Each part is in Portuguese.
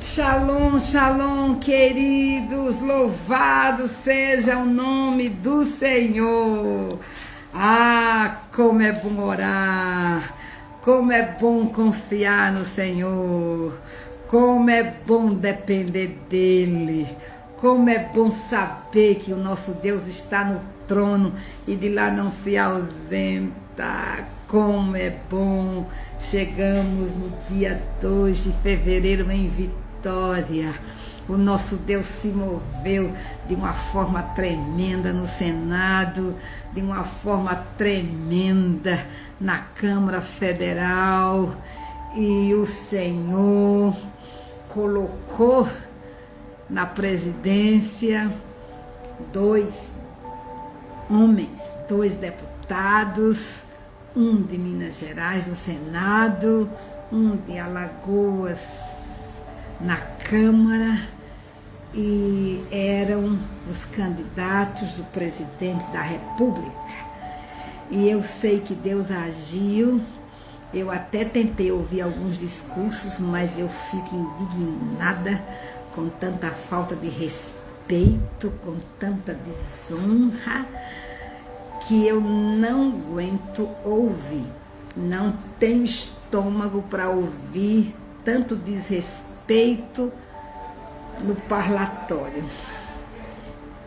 Shalom, shalom, queridos, louvado seja o nome do Senhor. Ah, como é bom orar, como é bom confiar no Senhor, como é bom depender dEle, como é bom saber que o nosso Deus está no trono e de lá não se ausenta. Como é bom. Chegamos no dia 2 de fevereiro em vitória. O nosso Deus se moveu de uma forma tremenda no Senado, de uma forma tremenda na Câmara Federal. E o Senhor colocou na presidência 2 homens, 2 deputados, um de Minas Gerais no Senado, um de Alagoas na Câmara, e eram os candidatos do presidente da República. E eu sei que Deus agiu. Eu até tentei ouvir alguns discursos, mas eu fico indignada com tanta falta de respeito, com tanta desonra, que eu não aguento ouvir. Não tenho estômago para ouvir tanto desrespeito no parlatório.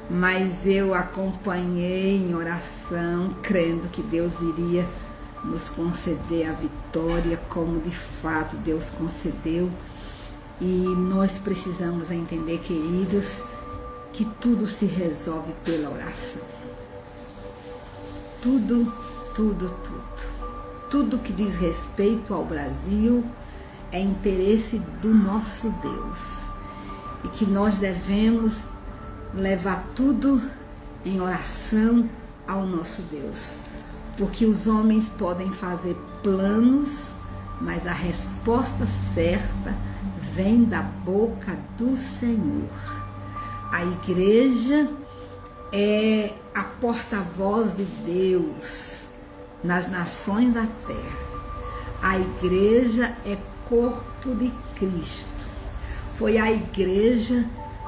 Mas eu acompanhei em oração, crendo que Deus iria nos conceder a vitória, como de fato Deus concedeu. E nós precisamos entender, queridos, que tudo se resolve pela oração. Tudo que diz respeito ao Brasil é interesse do nosso Deus. E que nós devemos levar tudo em oração ao nosso Deus. Porque os homens podem fazer planos, mas a resposta certa vem da boca do Senhor. A igreja é a porta-voz de Deus nas nações da terra. A igreja é corpo de Cristo. Foi a igreja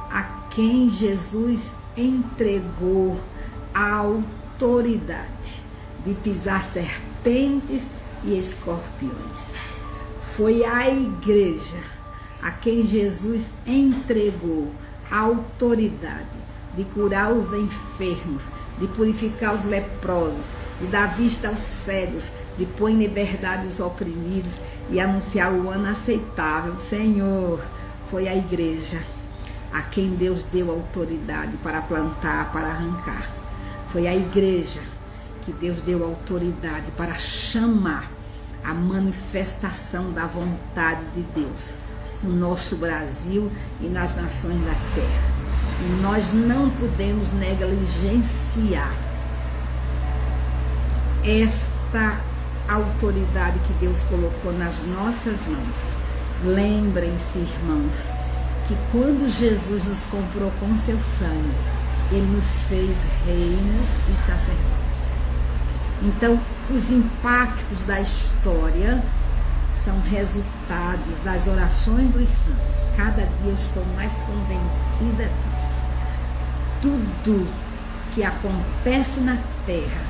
a quem Jesus entregou a autoridade de pisar serpentes e escorpiões. Foi a igreja a quem Jesus entregou a autoridade de curar os enfermos, de purificar os leprosos, de dar vista aos cegos, de pôr em liberdade os oprimidos e anunciar o ano aceitável. Senhor, foi a igreja a quem Deus deu autoridade para plantar, para arrancar. Foi a igreja que Deus deu autoridade para chamar a manifestação da vontade de Deus no nosso Brasil e nas nações da terra. E nós não podemos negligenciar esta autoridade que Deus colocou nas nossas mãos. Lembrem-se, irmãos, que quando Jesus nos comprou com seu sangue, Ele nos fez reinos e sacerdotes. Então, os impactos da história são resultados das orações dos santos. Cada dia eu estou mais convencida disso. Tudo que acontece na terra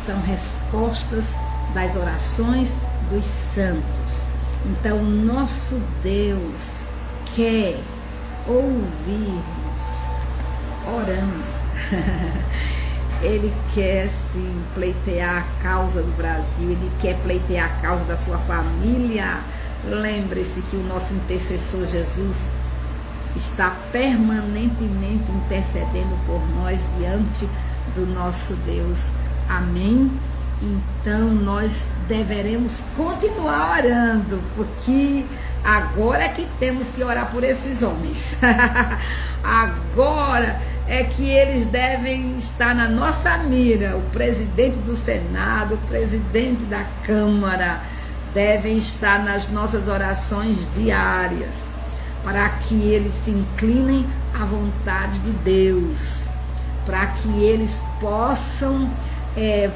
são respostas das orações dos santos. Então, nosso Deus quer ouvir-nos orando. Ele quer sim pleitear a causa do Brasil, Ele quer pleitear a causa da sua família. Lembre-se que o nosso intercessor Jesus está permanentemente intercedendo por nós diante do nosso Deus. Amém? Então nós deveremos continuar orando, porque agora é que temos que orar por esses homens. Agora é que eles devem estar na nossa mira. O presidente do Senado, o presidente da Câmara, devem estar nas nossas orações diárias, para que eles se inclinem à vontade de Deus, para que eles possam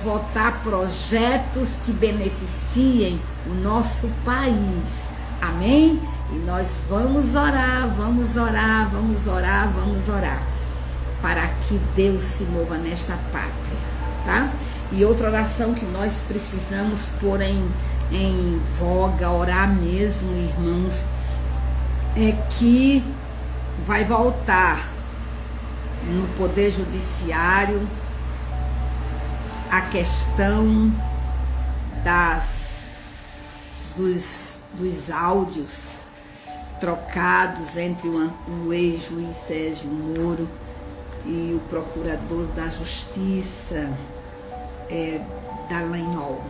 votar projetos que beneficiem o nosso país. Amém? E nós vamos orar, vamos orar, vamos orar, vamos orar, para que Deus se mova nesta pátria, tá? E outra oração que nós precisamos pôr em voga, orar mesmo, irmãos, é que vai voltar no Poder Judiciário a questão dos áudios trocados entre o ex-juiz Sérgio Moro e o procurador da Justiça, Dallagnol,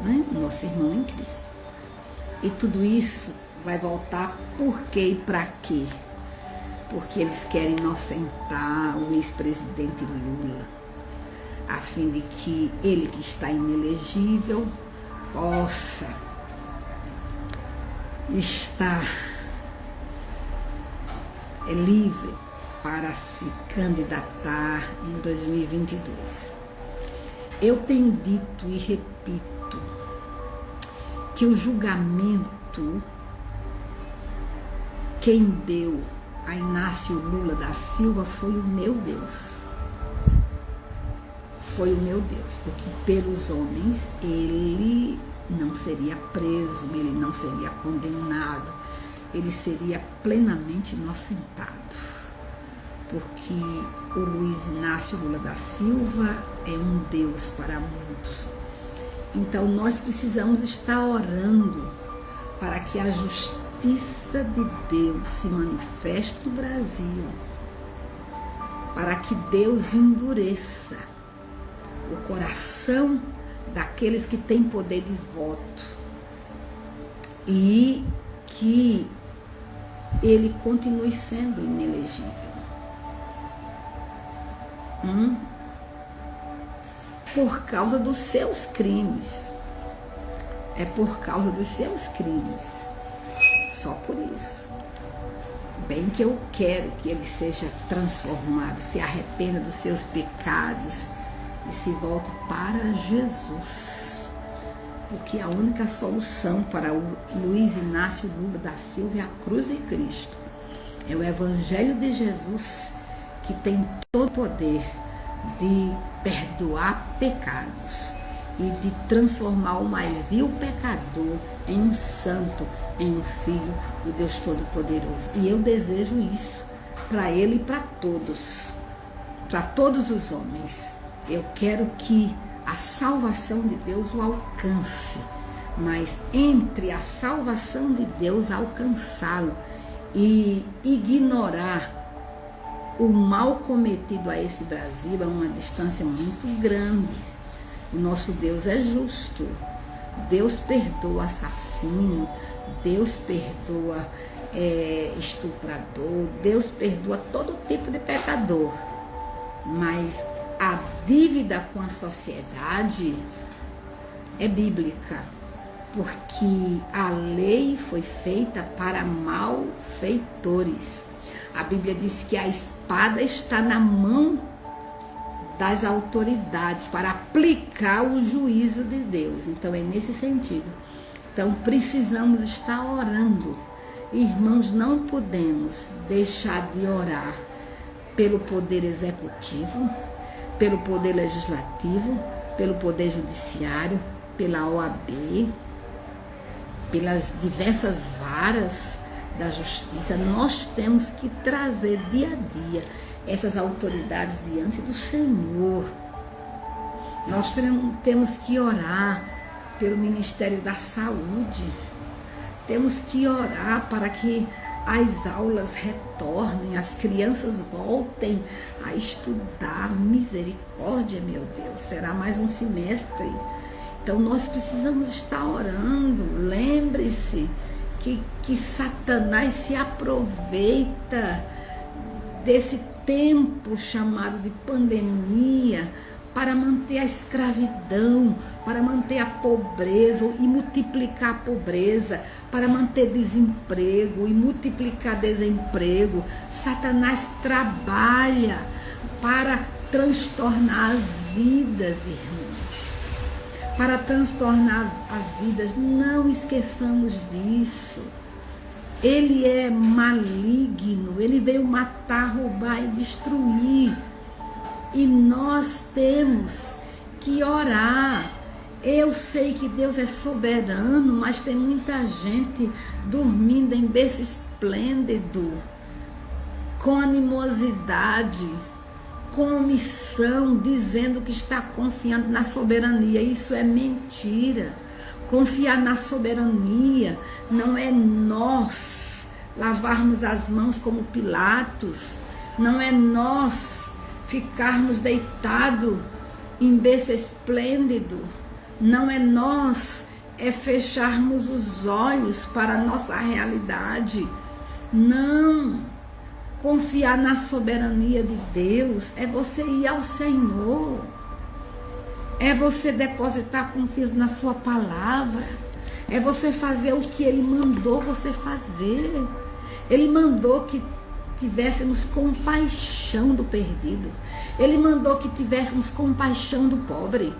né? Nosso irmão em Cristo. E tudo isso vai voltar por quê e para quê? Porque eles querem inocentar o ex-presidente Lula, a fim de que ele, que está inelegível, possa estar livre para se candidatar em 2022. Eu tenho dito e repito que o julgamento, quem deu a Inácio Lula da Silva foi o meu Deus. Foi o meu Deus, porque pelos homens ele não seria preso, ele não seria condenado, ele seria plenamente inocentado, porque o Luiz Inácio Lula da Silva é um Deus para muitos. Então nós precisamos estar orando para que a justiça de Deus se manifeste no Brasil, para que Deus endureça o coração daqueles que têm poder de voto e que ele continue sendo inelegível. Por causa dos seus crimes. É por causa dos seus crimes. Só por isso. Bem que eu quero que ele seja transformado, se arrependa dos seus pecados e se volte para Jesus. Porque a única solução para o Luiz Inácio Lula da Silva é a cruz de Cristo. É o Evangelho de Jesus que tem todo o poder de perdoar pecados e de transformar o mais vil pecador em um santo, em um filho do Deus Todo-Poderoso. E eu desejo isso para ele e para todos os homens. Eu quero que a salvação de Deus o alcance, mas entre a salvação de Deus alcançá-lo e ignorar o mal cometido a esse Brasil é uma distância muito grande. O nosso Deus é justo. Deus perdoa assassino, Deus perdoa estuprador, Deus perdoa todo tipo de pecador. Mas a dívida com a sociedade é bíblica, porque a lei foi feita para malfeitores. A Bíblia diz que a espada está na mão das autoridades para aplicar o juízo de Deus. Então é nesse sentido. Então precisamos estar orando. Irmãos, não podemos deixar de orar pelo poder executivo, pelo poder legislativo, pelo poder judiciário, pela OAB, pelas diversas varas da justiça. Nós temos que trazer dia a dia essas autoridades diante do Senhor. Nós temos que orar pelo Ministério da Saúde. Temos que orar para que as aulas retornem, as crianças voltem a estudar. Misericórdia, meu Deus, será mais um semestre. Então nós precisamos estar orando. Lembre-se que Satanás se aproveita desse tempo chamado de pandemia para manter a escravidão, para manter a pobreza e multiplicar a pobreza, para manter desemprego e multiplicar desemprego. Satanás trabalha para transtornar as vidas, irmãos. Para transtornar as vidas, não esqueçamos disso. ele é maligno, ele veio matar, roubar e destruir. E nós temos que orar. Eu sei que Deus é soberano, mas tem muita gente dormindo em berço esplêndido, com animosidade, com omissão, dizendo que está confiando na soberania. Isso é mentira. Confiar na soberania não é nós lavarmos as mãos como Pilatos, não é nós ficarmos deitados em berço esplêndido, não é nós fecharmos os olhos para a nossa realidade. Não. Confiar na soberania de Deus é você ir ao Senhor, é você depositar confiança na sua palavra, é você fazer o que Ele mandou você fazer. Ele mandou que tivéssemos compaixão do perdido, Ele mandou que tivéssemos compaixão do pobre,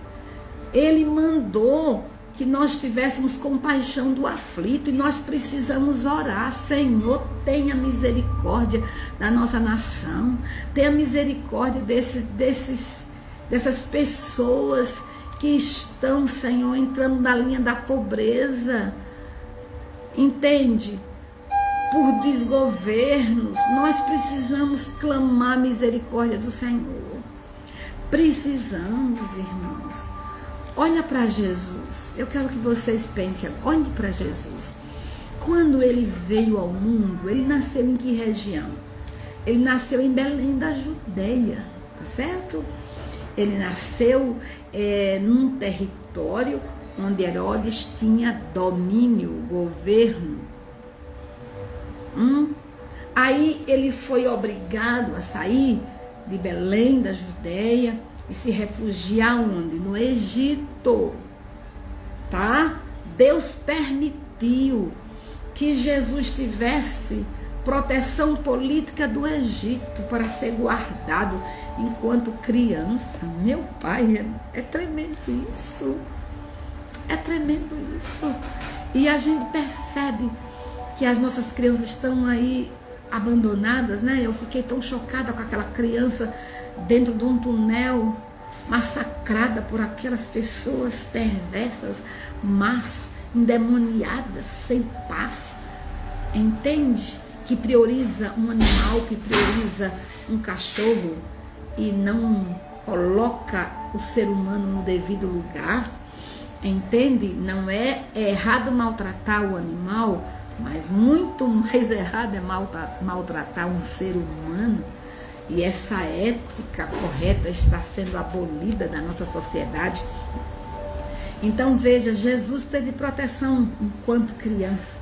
Ele mandou que nós tivéssemos compaixão do aflito, e nós precisamos orar. Senhor, tenha misericórdia da nossa nação, tenha misericórdia dessas pessoas que estão, Senhor, entrando na linha da pobreza, entende? Por desgovernos. Nós precisamos clamar a misericórdia do Senhor. Precisamos, irmãos. Olha para Jesus. Eu quero que vocês pensem, olhem para Jesus. Quando ele veio ao mundo, ele nasceu em que região? Ele nasceu em Belém da Judeia, tá certo? Ele nasceu num território onde Herodes tinha domínio, governo. Aí ele foi obrigado a sair de Belém da Judeia e se refugiar onde? No Egito, tá? Deus permitiu que Jesus tivesse proteção política do Egito para ser guardado enquanto criança. Meu pai, é tremendo isso. É tremendo isso. E a gente percebe que as nossas crianças estão aí abandonadas, né? Eu fiquei tão chocada com aquela criança dentro de um túnel, massacrada por aquelas pessoas perversas, mas endemoniadas, sem paz, entende? Que prioriza um animal, que prioriza um cachorro e não coloca o ser humano no devido lugar, entende? Não é errado maltratar o animal, mas muito mais errado é maltratar um ser humano. E essa ética correta está sendo abolida da nossa sociedade. Então veja, Jesus teve proteção enquanto criança,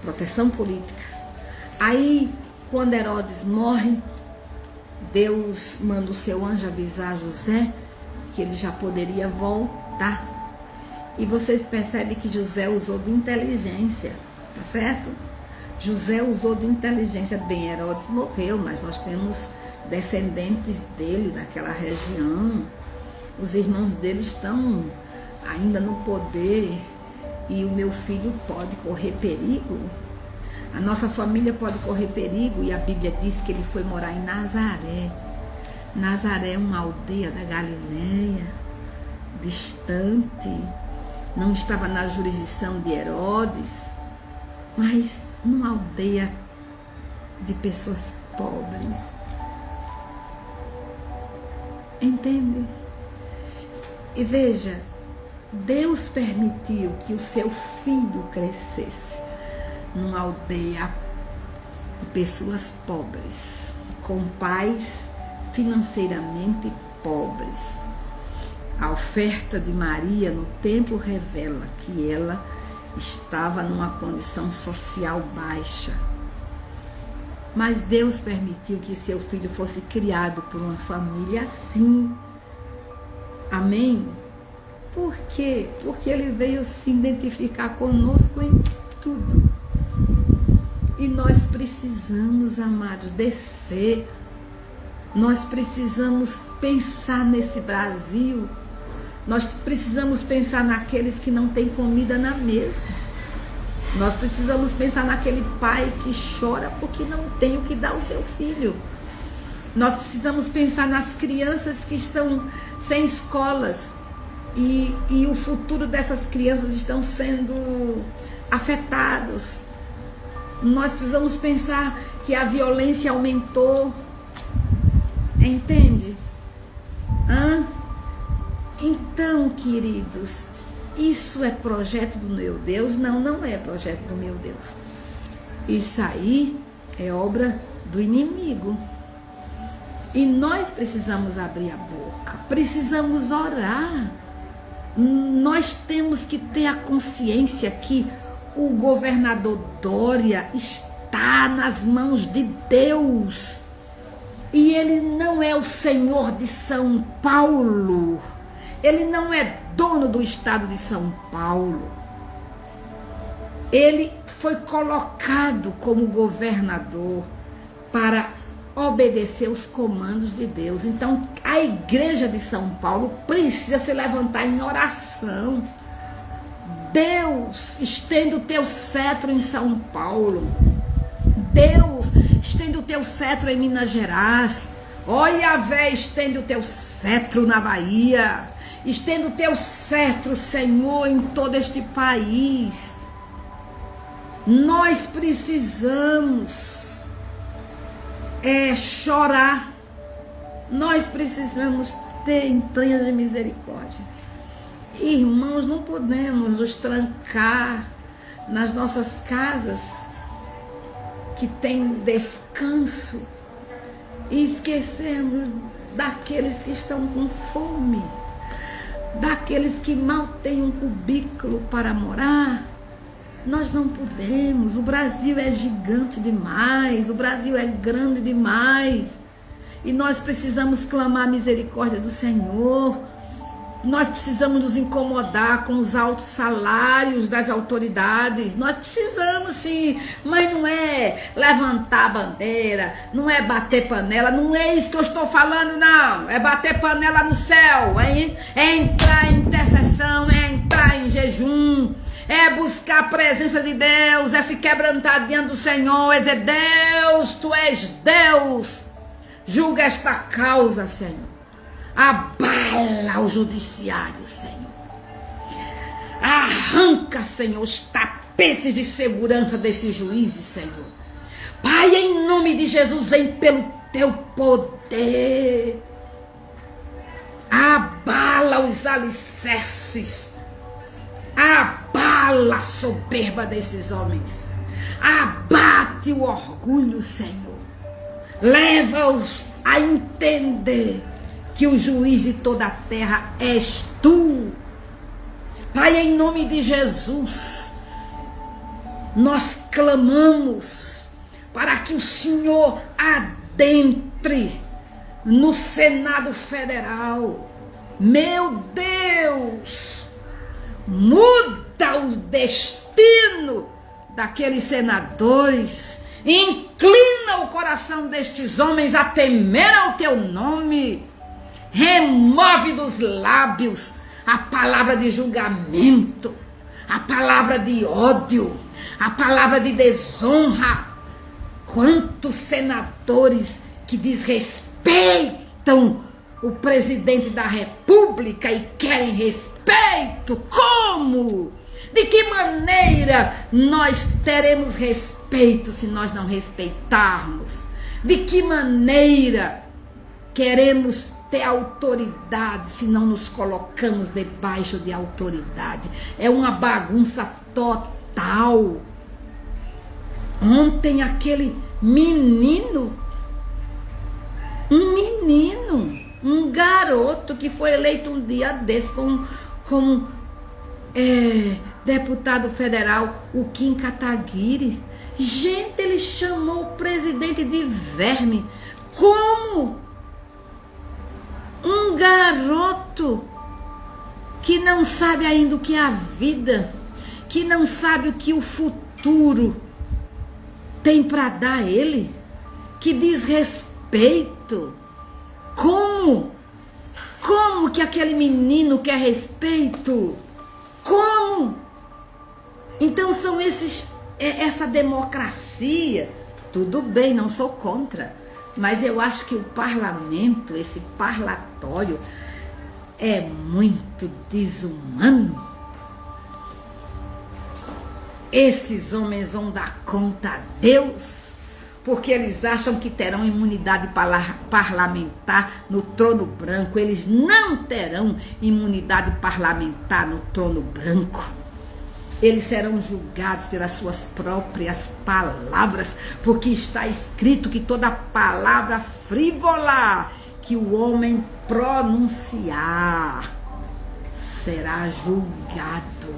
proteção política. Aí, quando Herodes morre, Deus manda o seu anjo avisar José que ele já poderia voltar. E vocês percebem que José usou de inteligência, tá certo? José usou de inteligência. Bem, Herodes morreu, mas nós temos descendentes dele naquela região. Os irmãos dele estão ainda no poder e o meu filho pode correr perigo. A nossa família pode correr perigo, e a Bíblia diz que ele foi morar em Nazaré. Nazaré é uma aldeia da Galileia, distante, não estava na jurisdição de Herodes, mas numa aldeia de pessoas pobres. Entende? E veja, Deus permitiu que o seu filho crescesse numa aldeia de pessoas pobres, com pais financeiramente pobres. A oferta de Maria no templo revela que ela estava numa condição social baixa. Mas Deus permitiu que seu filho fosse criado por uma família assim. Amém? Por quê? Porque ele veio se identificar conosco em tudo. E nós precisamos, amados, descer. Nós precisamos pensar nesse Brasil. Nós precisamos pensar naqueles que não têm comida na mesa. Nós precisamos pensar naquele pai que chora porque não tem o que dar ao seu filho. Nós precisamos pensar nas crianças que estão sem escolas e o futuro dessas crianças estão sendo afetados. Nós precisamos pensar que a violência aumentou. Entende? Então, queridos, isso é projeto do meu Deus? Não, não é projeto do meu Deus. Isso aí é obra do inimigo. E nós precisamos abrir a boca, precisamos orar. Nós temos que ter a consciência que o governador Dória está nas mãos de Deus. E ele não é o Senhor de São Paulo. Ele não é dono do estado de São Paulo. Ele foi colocado como governador para obedecer os comandos de Deus. Então, a igreja de São Paulo precisa se levantar em oração. Deus, estende o teu cetro em São Paulo. Deus, estende o teu cetro em Minas Gerais. Ó Yahvé, estende o teu cetro na Bahia. Estende o teu cetro, Senhor, em todo este país. Nós precisamos chorar. Nós precisamos ter entranhas de misericórdia. Irmãos, não podemos nos trancar nas nossas casas que tem descanso e esquecermos daqueles que estão com fome, daqueles que mal têm um cubículo para morar. Nós não podemos. O Brasil é gigante demais, o Brasil é grande demais e nós precisamos clamar a misericórdia do Senhor. Nós precisamos nos incomodar com os altos salários das autoridades. Nós precisamos sim, mas não é levantar a bandeira, não é bater panela, não é isso que eu estou falando, não. É bater panela no céu, é entrar em intercessão, é entrar em jejum, é buscar a presença de Deus, é se quebrantar diante do Senhor, é dizer: Deus, Tu és Deus, julga esta causa, Senhor. Abala o judiciário, Senhor. Arranca, Senhor, os tapetes de segurança desses juízes, Senhor. Pai, em nome de Jesus, vem pelo Teu poder. Abala os alicerces. Abala a soberba desses homens. Abate o orgulho, Senhor. Leva-os a entender que o juiz de toda a terra és Tu. Pai, em nome de Jesus, nós clamamos para que o Senhor adentre no Senado Federal. Meu Deus, muda o destino daqueles senadores, inclina o coração destes homens a temer ao Teu nome. Remove dos lábios a palavra de julgamento, a palavra de ódio, a palavra de desonra. Quantos senadores que desrespeitam o presidente da República e querem respeito? Como? De que maneira nós teremos respeito se nós não respeitarmos? De que maneira queremos ter autoridade se não nos colocamos debaixo de autoridade? É uma bagunça total. Ontem aquele menino, um garoto que foi eleito um dia desse como deputado federal, o Kim Kataguiri. Gente, ele chamou o presidente de verme. Como? Um garoto que não sabe ainda o que é a vida, que não sabe o que o futuro tem para dar a ele, que desrespeito. Como que aquele menino quer respeito? Como? Então são essa democracia, tudo bem, não sou contra, mas eu acho que o parlamento, esse parlatório, é muito desumano. Esses homens vão dar conta a Deus, porque eles acham que terão imunidade parlamentar no trono branco. Eles não terão imunidade parlamentar no trono branco. Eles serão julgados pelas suas próprias palavras, porque está escrito que toda palavra frívola que o homem pronunciar será julgado.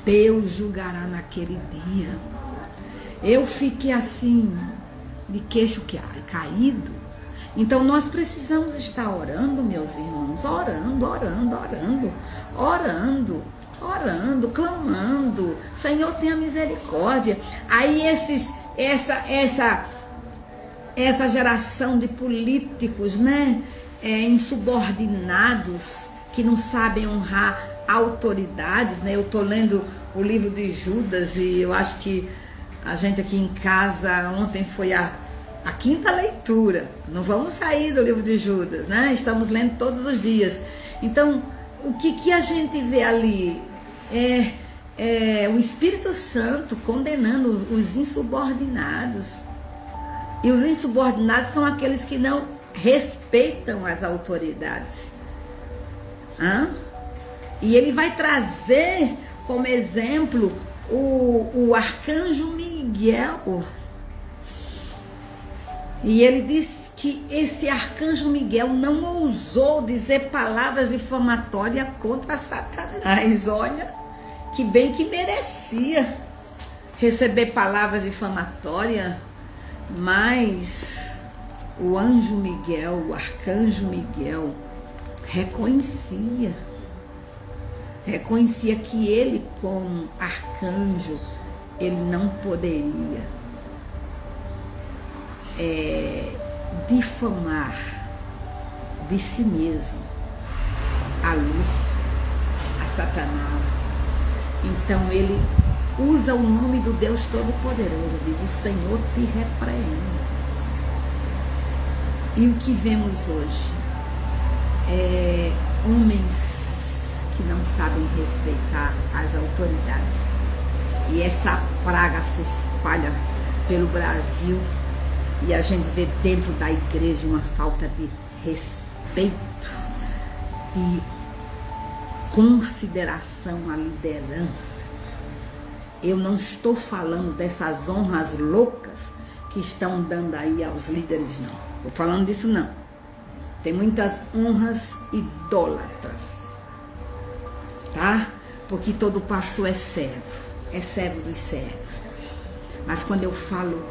Deus julgará naquele dia. Eu fiquei assim, de queixo caído. Então nós precisamos estar orando, meus irmãos, orando, clamando. Senhor, tenha misericórdia. Aí essa geração de políticos, né, insubordinados, que não sabem honrar autoridades, né? Eu tô lendo o livro de Judas e eu acho que a gente aqui em casa ontem foi a quinta leitura. Não vamos sair do livro de Judas, né? Estamos lendo todos os dias. Então, o que a gente vê ali é o Espírito Santo condenando os insubordinados. E os insubordinados são aqueles que não respeitam as autoridades. E ele vai trazer como exemplo o arcanjo Miguel. E ele diz que esse arcanjo Miguel não ousou dizer palavras difamatórias contra Satanás. Olha, que bem que merecia receber palavras difamatórias, mas o anjo Miguel, o arcanjo Miguel, reconhecia que ele, como arcanjo, ele não poderia difamar de si mesmo a Lúcifer, a Satanás. Então ele usa o nome do Deus Todo-Poderoso, diz: o Senhor te repreende. E o que vemos hoje é homens que não sabem respeitar as autoridades. E essa praga se espalha pelo Brasil e a gente vê dentro da igreja uma falta de respeito, de consideração à liderança. Eu não estou falando dessas honras loucas que estão dando aí aos líderes, não. Estou falando disso, não. Tem muitas honras idólatras, tá? Porque todo pastor é servo dos servos. Mas quando eu falo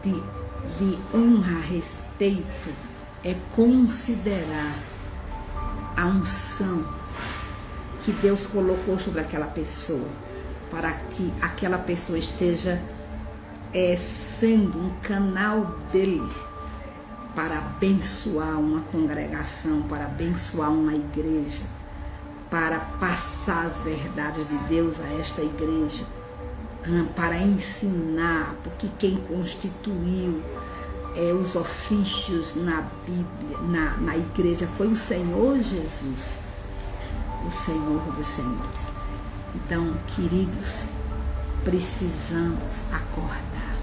de honra, respeito, é considerar a unção que Deus colocou sobre aquela pessoa, para que aquela pessoa esteja sendo um canal dele para abençoar uma congregação, para abençoar uma igreja, para passar as verdades de Deus a esta igreja, para ensinar, porque quem constituiu os ofícios na Bíblia, na igreja, foi o Senhor Jesus, o Senhor dos Senhores. Então, queridos, precisamos acordar,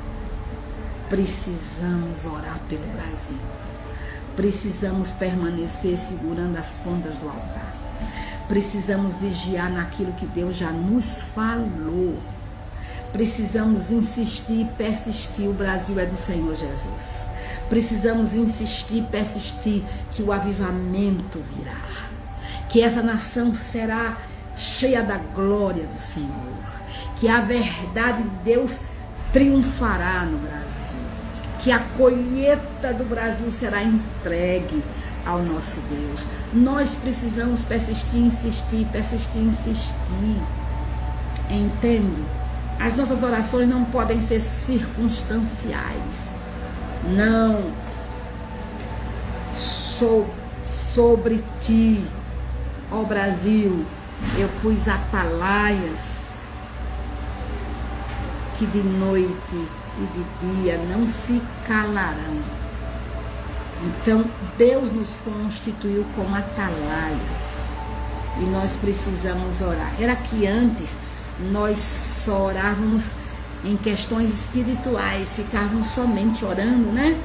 precisamos orar pelo Brasil, precisamos permanecer segurando as pontas do altar, precisamos vigiar naquilo que Deus já nos falou, precisamos insistir e persistir. O Brasil é do Senhor Jesus. Precisamos insistir e persistir que o avivamento virá, que essa nação será cheia da glória do Senhor, que a verdade de Deus triunfará no Brasil, que a colheita do Brasil será entregue ao nosso Deus. Nós precisamos persistir, insistir, entende? As nossas orações não podem ser circunstanciais. Não. Sobre ti, ó Brasil, eu pus atalaias que de noite e de dia não se calarão. Então, Deus nos constituiu como atalaias e nós precisamos orar. Era que antes nós só orávamos em questões espirituais, ficávamos somente orando, né?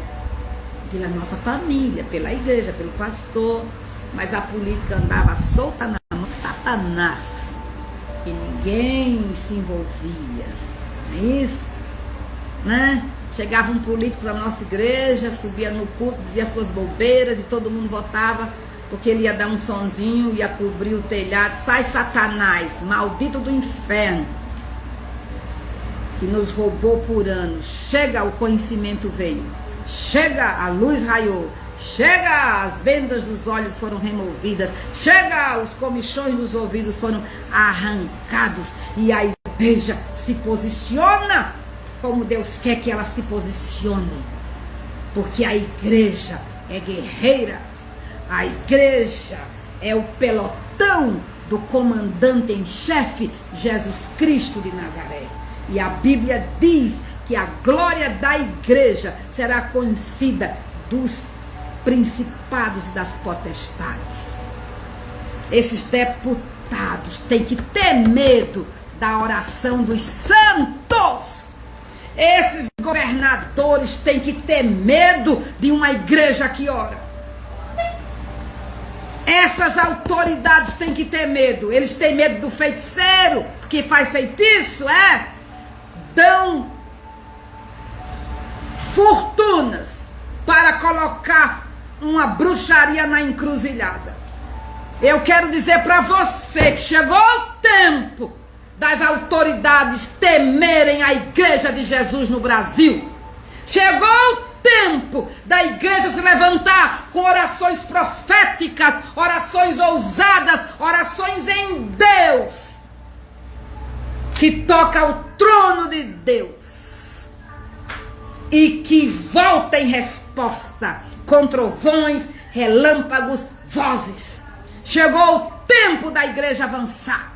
Pela nossa família, pela igreja, pelo pastor, mas a política andava solta na mão de Satanás e ninguém se envolvia, não é isso? Né? Chegavam políticos da nossa igreja, subia no púlpito, dizia suas bobeiras e todo mundo votava, porque ele ia dar um sonzinho, ia cobrir o telhado. Sai Satanás, maldito do inferno, que nos roubou por anos. Chega, o conhecimento veio. Chega, a luz raiou. Chega, as vendas dos olhos foram removidas. Chega, os comichões dos ouvidos foram arrancados. E a igreja se posiciona como Deus quer que ela se posicione. Porque a igreja é guerreira. A igreja é o pelotão do comandante em chefe, Jesus Cristo de Nazaré. E a Bíblia diz que a glória da igreja será conhecida dos principados e das potestades. Esses deputados têm que ter medo da oração dos santos. Esses governadores têm que ter medo de uma igreja que ora. Essas autoridades têm que ter medo. Eles têm medo do feiticeiro que faz feitiço, dão fortunas para colocar uma bruxaria na encruzilhada. Eu quero dizer para você que chegou o tempo das autoridades temerem a igreja de Jesus no Brasil. Chegou o tempo da igreja se levantar com orações proféticas, orações ousadas, orações em Deus, que toca o trono de Deus e que volta em resposta com trovões, relâmpagos, vozes. Chegou o tempo da igreja avançar.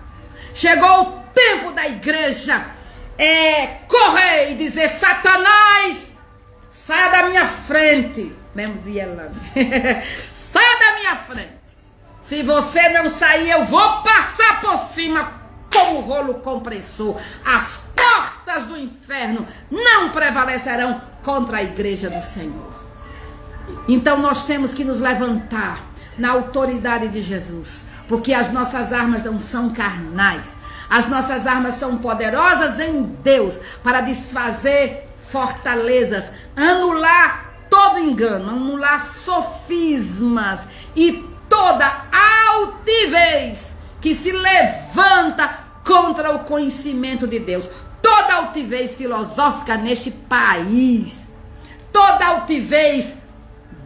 Chegou o tempo da igreja correr e dizer: Satanás, saia da minha frente. Lembro de Elane. Saia da minha frente. Se você não sair, eu vou passar por cima como rolo compressor. As portas do inferno não prevalecerão contra a igreja do Senhor. Então nós temos que nos levantar na autoridade de Jesus, porque as nossas armas não são carnais. As nossas armas são poderosas em Deus para desfazer fortalezas, anular todo engano, anular sofismas e toda altivez que se levanta contra o conhecimento de Deus. Toda altivez filosófica neste país, toda altivez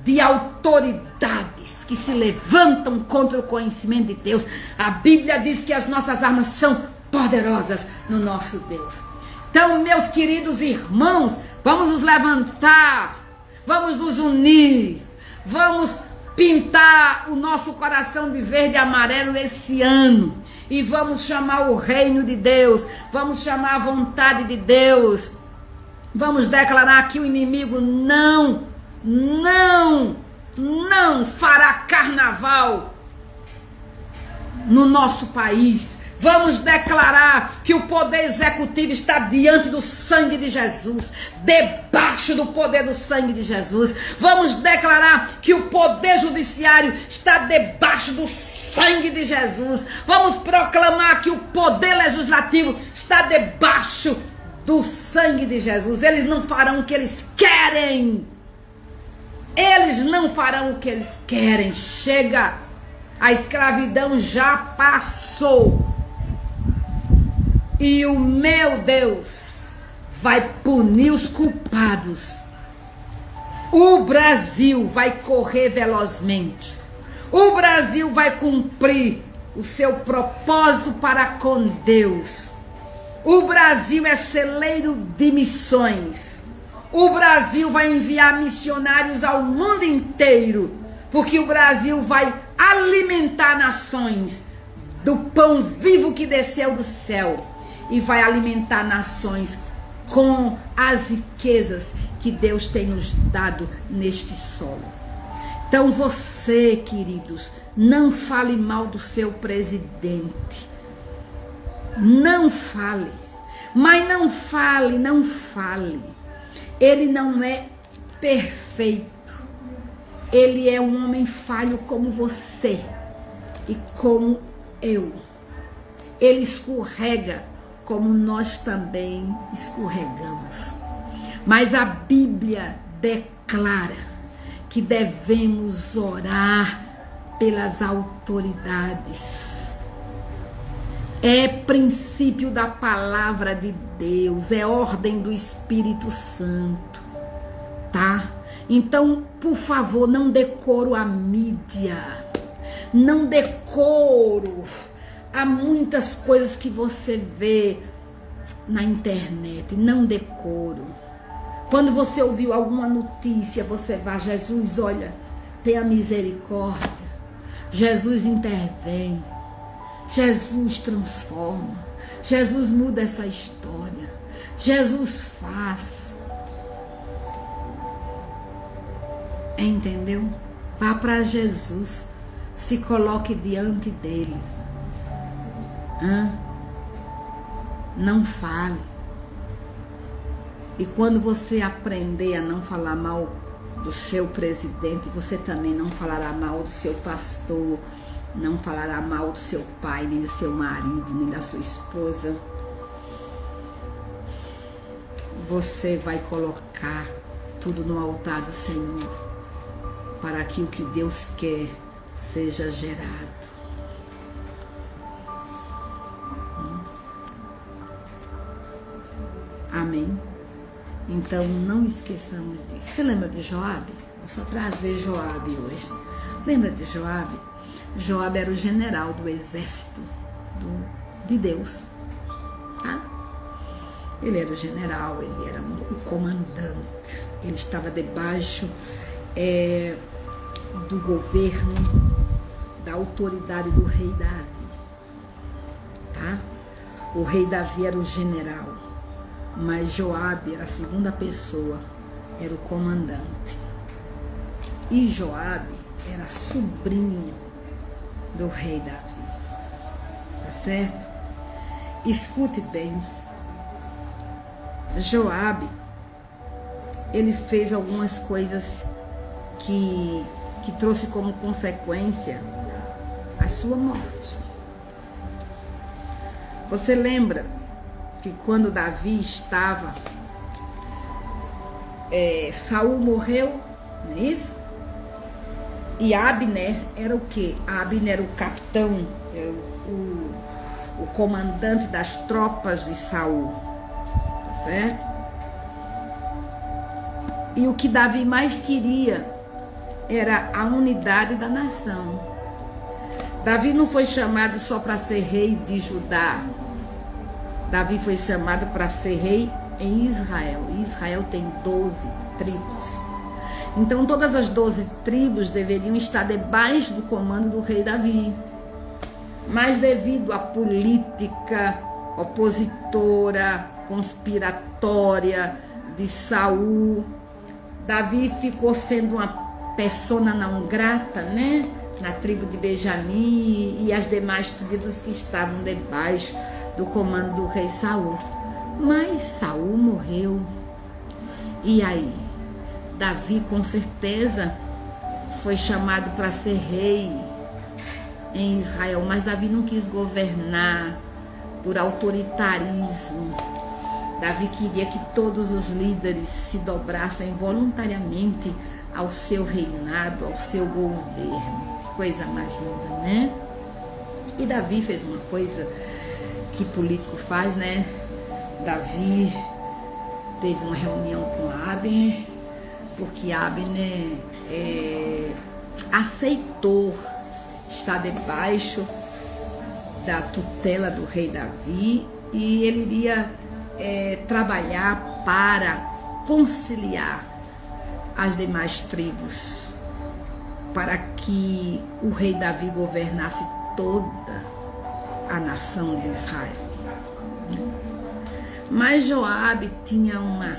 de autoridades que se levantam contra o conhecimento de Deus. A Bíblia diz que as nossas armas são poderosas no nosso Deus. Então, meus queridos irmãos, vamos nos levantar, vamos nos unir, vamos pintar o nosso coração de verde e amarelo esse ano. E vamos chamar o reino de Deus, vamos chamar a vontade de Deus, vamos declarar que o inimigo não fará carnaval no nosso país. Vamos declarar que o poder executivo está diante do sangue de Jesus, debaixo do poder do sangue de Jesus. Vamos declarar que o poder judiciário está debaixo do sangue de Jesus. Vamos proclamar que o poder legislativo está debaixo do sangue de Jesus. Eles não farão o que eles querem. Eles não farão o que eles querem. Chega, a escravidão já passou. E o meu Deus vai punir os culpados. O Brasil vai correr velozmente. O Brasil vai cumprir o seu propósito para com Deus. O Brasil é celeiro de missões. O Brasil vai enviar missionários ao mundo inteiro, porque o Brasil vai alimentar nações do pão vivo que desceu do céu e vai alimentar nações com as riquezas que Deus tem nos dado neste solo. Então você, queridos, não fale mal do seu presidente. Não fale. Mas não fale. Ele não é perfeito. Ele é um homem falho como você e como eu. Ele escorrega como nós também escorregamos. Mas a Bíblia declara que devemos orar pelas autoridades. É princípio da palavra de Deus, é ordem do Espírito Santo, tá? Então, por favor, não decoro a mídia, não decoro a muitas coisas que você vê na internet, não decoro. Quando você ouviu alguma notícia, você vai, Jesus, olha, tenha misericórdia, Jesus intervém, Jesus transforma, Jesus muda essa história, Jesus faz. Entendeu? Vá para Jesus, se coloque diante dele. Não fale. E quando você aprender a não falar mal do seu presidente, você também não falará mal do seu pastor, não falará mal do seu pai, nem do seu marido, nem da sua esposa. Você vai colocar tudo no altar do Senhor, para que o que Deus quer seja gerado. Amém? Então não esqueçamos disso. Você lembra de Joabe? Vou só trazer Joabe hoje. Lembra de Joabe? Joabe era o general do exército de Deus. Tá? Ele era o general, ele era o comandante. Ele estava debaixo do governo, da autoridade do rei Davi. Tá? O rei Davi era o general, mas Joabe era a segunda pessoa, era o comandante. E Joabe era sobrinho do rei Davi. Tá certo? Escute bem. Joabe, ele fez algumas coisas que trouxe como consequência a sua morte. Você lembra que quando Davi estava, Saul morreu, não é isso? E Abner era o quê? Abner era o capitão, o comandante das tropas de Saul, tá certo? E o que Davi mais queria era a unidade da nação. Davi não foi chamado só para ser rei de Judá. Davi foi chamado para ser rei em Israel. E Israel tem 12 tribos. Então todas as 12 tribos deveriam estar debaixo do comando do rei Davi. Mas devido à política opositora, conspiratória de Saul, Davi ficou sendo uma persona não grata, né? Na tribo de Benjamim e as demais tribos que estavam debaixo do comando do rei Saul. Mas Saul morreu. E aí? Davi com certeza foi chamado para ser rei em Israel, mas Davi não quis governar por autoritarismo. Davi queria que todos os líderes se dobrassem voluntariamente ao seu reinado, ao seu governo. Que coisa mais linda, né? E Davi fez uma coisa que político faz, né? Davi teve uma reunião com Abner, porque Abner aceitou estar debaixo da tutela do rei Davi e ele iria trabalhar para conciliar as demais tribos, para que o rei Davi governasse toda a nação de Israel. Mas Joabe tinha uma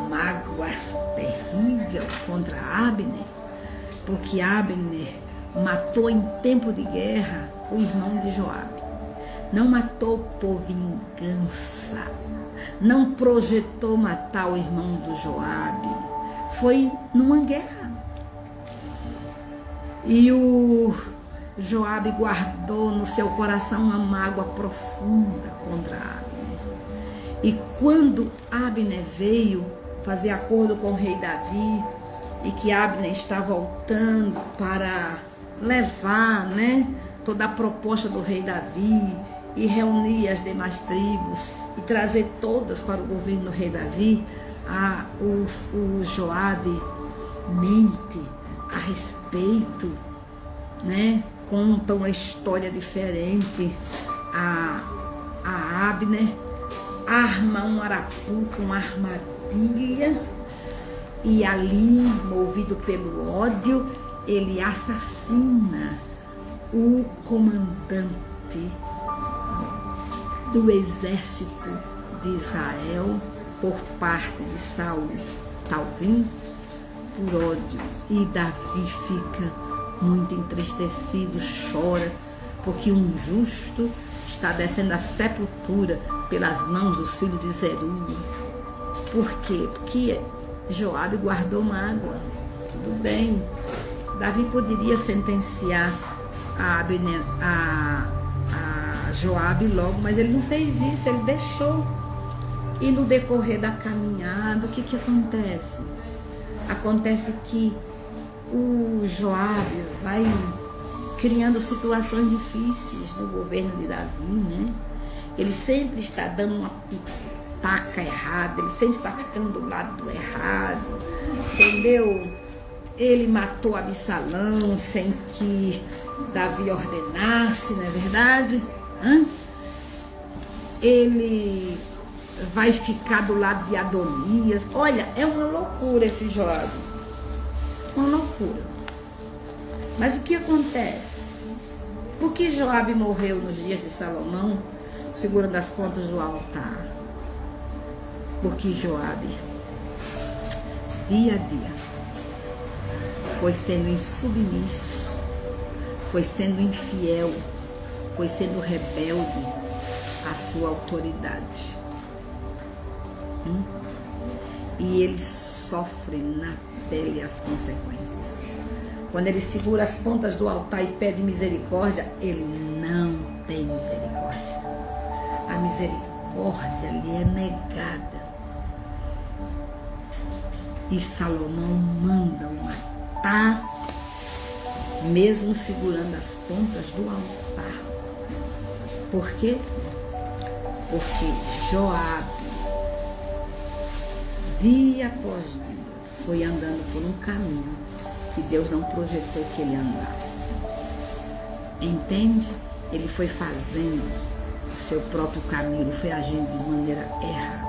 mágoa terrível contra Abner, porque Abner matou em tempo de guerra o irmão de Joabe. Não matou por vingança, não projetou matar o irmão do Joabe. Foi numa guerra. E o Joabe guardou no seu coração uma mágoa profunda contra Abner. E quando Abner veio fazer acordo com o rei Davi, e que Abner está voltando para levar, toda a proposta do rei Davi e reunir as demais tribos e trazer todas para o governo do rei Davi, o Joabe mente a respeito, conta uma história diferente a Abner, arma um arapuca, uma armadilha, e ali, movido pelo ódio, ele assassina o comandante do exército de Israel por parte de Saul, Talvim, por ódio. E Davi fica muito entristecido, chora, porque um justo está descendo à sepultura pelas mãos dos filhos de Zeruia. Por quê? Porque Joabe guardou mágoa. Tudo bem, Davi poderia sentenciar a Joabe logo, mas ele não fez isso, ele deixou. E no decorrer da caminhada, o que acontece? Acontece que o Joabe vai criando situações difíceis no governo de Davi, Ele sempre está dando uma pitaca errada, ele sempre está ficando do lado do errado, entendeu? Ele matou Absalão sem que Davi ordenasse, não é verdade? Ele vai ficar do lado de Adonias. Olha, é uma loucura esse Joabe. Uma loucura. Mas o que acontece? Por que Joabe morreu nos dias de Salomão, segurando as pontas do altar? Porque Joabe, dia a dia, foi sendo insubmisso, foi sendo infiel, foi sendo rebelde à sua autoridade. E ele sofre na pele as consequências. Quando ele segura as pontas do altar e pede misericórdia, ele não tem misericórdia. A misericórdia lhe é negada. E Salomão manda o matar, mesmo segurando as pontas do altar. Por quê? Porque Joabe, dia após dia, foi andando por um caminho que Deus não projetou que ele andasse. Entende? Ele foi fazendo o seu próprio caminho, ele foi agindo de maneira errada.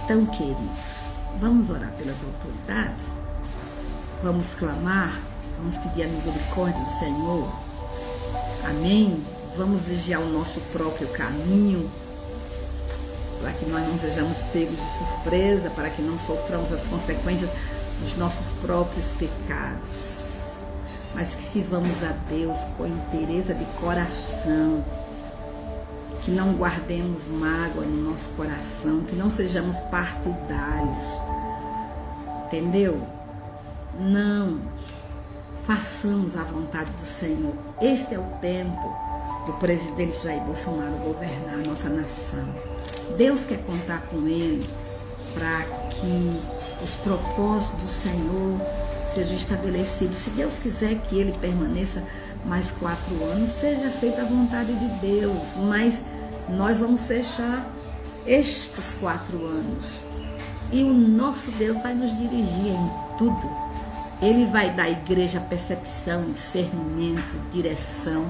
Então, queridos, vamos orar pelas autoridades, vamos clamar, vamos pedir a misericórdia do Senhor. Amém? Vamos vigiar o nosso próprio caminho, para que nós não sejamos pegos de surpresa, para que não soframos as consequências dos nossos próprios pecados, mas que sirvamos a Deus com inteireza de coração, que não guardemos mágoa no nosso coração, que não sejamos partidários, entendeu? Não, façamos a vontade do Senhor. Este é o tempo do presidente Jair Bolsonaro governar a nossa nação. Deus quer contar com ele para que os propósitos do Senhor sejam estabelecidos. Se Deus quiser que ele permaneça mais 4 anos, seja feita a vontade de Deus, mas nós vamos fechar estes 4 anos e o nosso Deus vai nos dirigir em tudo. Ele vai dar à igreja percepção, discernimento, direção.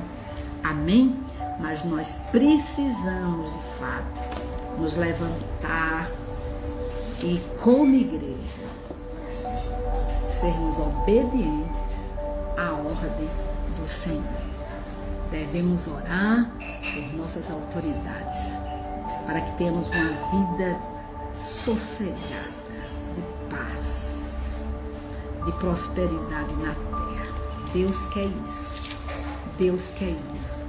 Amém? Mas nós precisamos, de fato, nos levantar e, como igreja, sermos obedientes à ordem do Senhor. Devemos orar por nossas autoridades. para que tenhamos uma vida sossegada, de paz, de prosperidade na terra. Deus quer isso. Deus quer isso.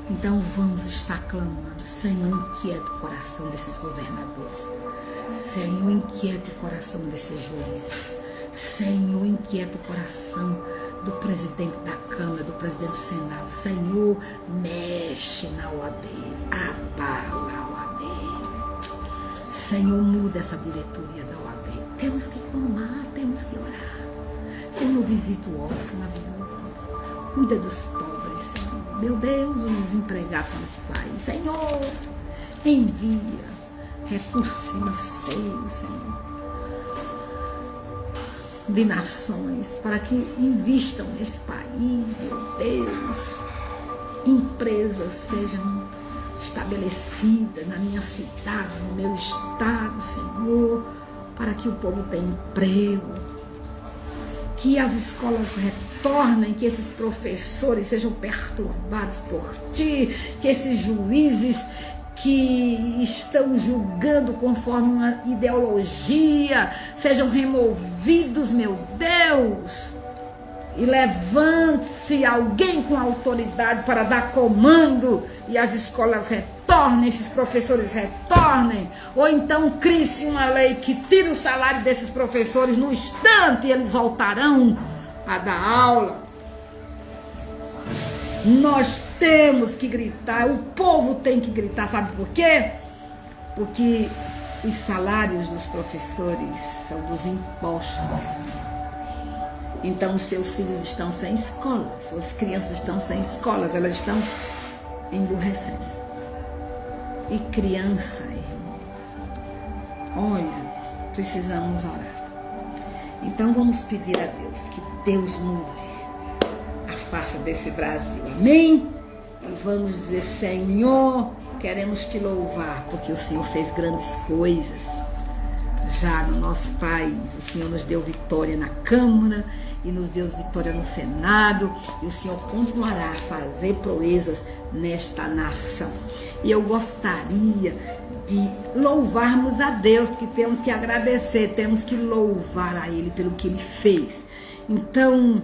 Então vamos estar clamando: Senhor, inquieta o coração desses governadores. Senhor, inquieta o coração desses juízes. Senhor, inquieta o coração do presidente da Câmara, do presidente do Senado. Senhor, mexe na OAB, abala a OAB. Senhor, muda essa diretoria da OAB. Temos que clamar, temos que orar. Senhor, visita o órfão, a viúva. Cuida dos pobres, Senhor. Meu Deus, os desempregados nesse país. Senhor, envia recursos financeiros, Senhor, de nações, para que invistam neste país, meu Deus. Empresas sejam estabelecidas na minha cidade, no meu estado, Senhor, para que o povo tenha emprego, que as escolas retornem, que esses professores sejam perturbados por ti, que esses juízes que estão julgando conforme uma ideologia sejam removidos, meu Deus, e levante-se alguém com autoridade para dar comando e as escolas retornem, esses professores retornem, ou então crie-se uma lei que tire o salário desses professores no instante e eles voltarão a dar aula. Nós temos que gritar, o povo tem que gritar, sabe por quê? Porque os salários dos professores são dos impostos. Então os seus filhos estão sem escola, suas crianças estão sem escolas, elas estão emburrecendo. E criança, irmão, olha, precisamos orar. Então vamos pedir a Deus que Deus mude a face desse Brasil, amém? E vamos dizer: Senhor, queremos te louvar, porque o Senhor fez grandes coisas já no nosso país. O Senhor nos deu vitória na Câmara e nos deu vitória no Senado, e o Senhor continuará a fazer proezas nesta nação. E eu gostaria de louvarmos a Deus, porque temos que agradecer, temos que louvar a Ele pelo que Ele fez. Então,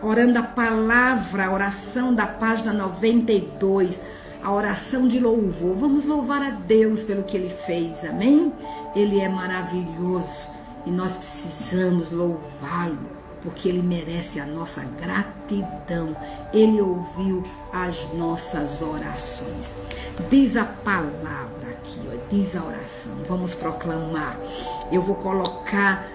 orando a palavra, a oração da página 92, a oração de louvor, vamos louvar a Deus pelo que Ele fez, amém? Ele é maravilhoso e nós precisamos louvá-lo, porque Ele merece a nossa gratidão. Ele ouviu as nossas orações. Diz a palavra aqui, diz a oração, vamos proclamar. Eu vou colocar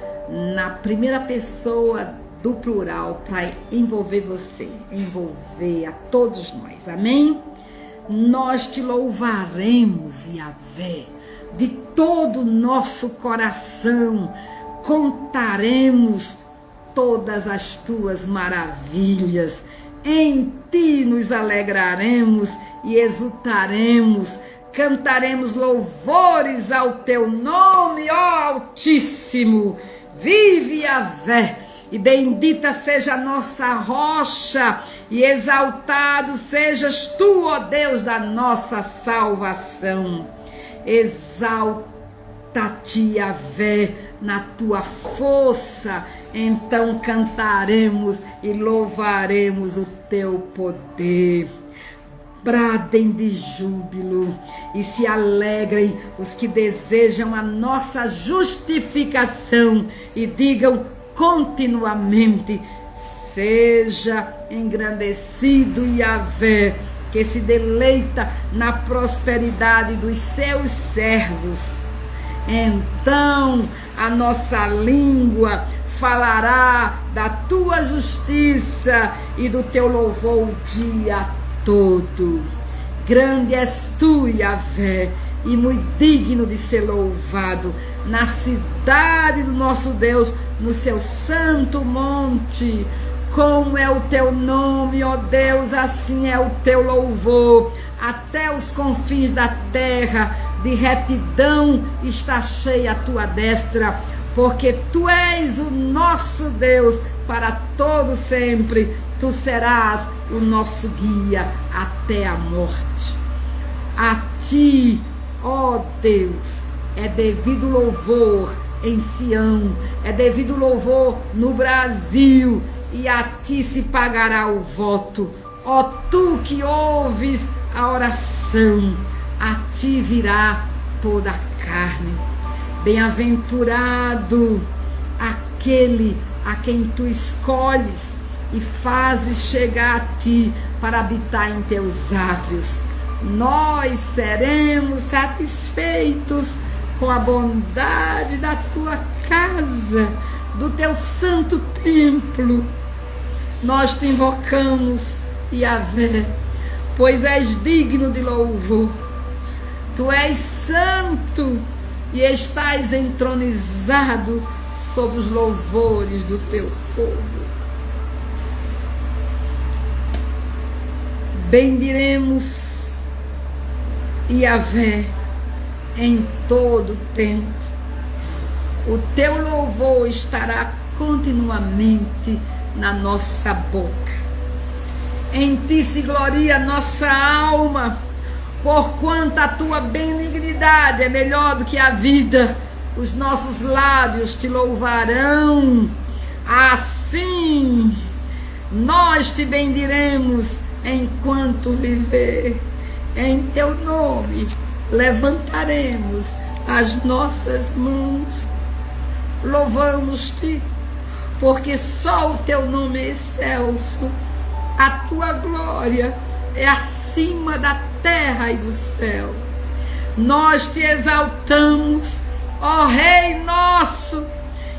na primeira pessoa do plural para envolver você, envolver a todos nós, amém? Nós te louvaremos, Yahvé, de todo o nosso coração, contaremos todas as tuas maravilhas, em ti nos alegraremos e exultaremos, cantaremos louvores ao teu nome, ó Altíssimo. Vive, Yahvé, e bendita seja a nossa rocha, e exaltado sejas tu, ó Deus da nossa salvação. Exalta-te, Yahvé, na tua força, então cantaremos e louvaremos o teu poder. Bradem de júbilo e se alegrem os que desejam a nossa justificação e digam continuamente: seja engrandecido Yahvé, que se deleita na prosperidade dos seus servos. Então a nossa língua falará da tua justiça e do teu louvor o dia todo. Grande és tu, Yahvé, e muito digno de ser louvado na cidade do nosso Deus, no seu santo monte. Como é o teu nome, ó Deus, assim é o teu louvor. Até os confins da terra, de retidão está cheia a tua destra, porque tu és o nosso Deus para todo sempre. Tu serás o nosso guia até a morte. A ti Ó Deus, é devido louvor em Sião, é devido louvor no Brasil, e a ti se pagará o voto. Ó tu que ouves a oração, a ti virá toda a carne. Bem-aventurado aquele a quem tu escolhes e fazes chegar a ti para habitar em teus átrios. Nós seremos satisfeitos com a bondade da tua casa, do teu santo templo. Nós te invocamos, Yahvé, pois és digno de louvor. Tu és santo e estás entronizado sobre os louvores do teu povo. Bendiremos Yahvé em todo tempo. O teu louvor estará continuamente na nossa boca. Em ti se gloria a nossa alma, porquanto a tua benignidade é melhor do que a vida. Os nossos lábios te louvarão. Assim nós te bendiremos enquanto viver. Em teu nome levantaremos as nossas mãos. Louvamos-te, porque só o teu nome é excelso. A tua glória é acima da terra e do céu. Nós te exaltamos, ó Rei nosso,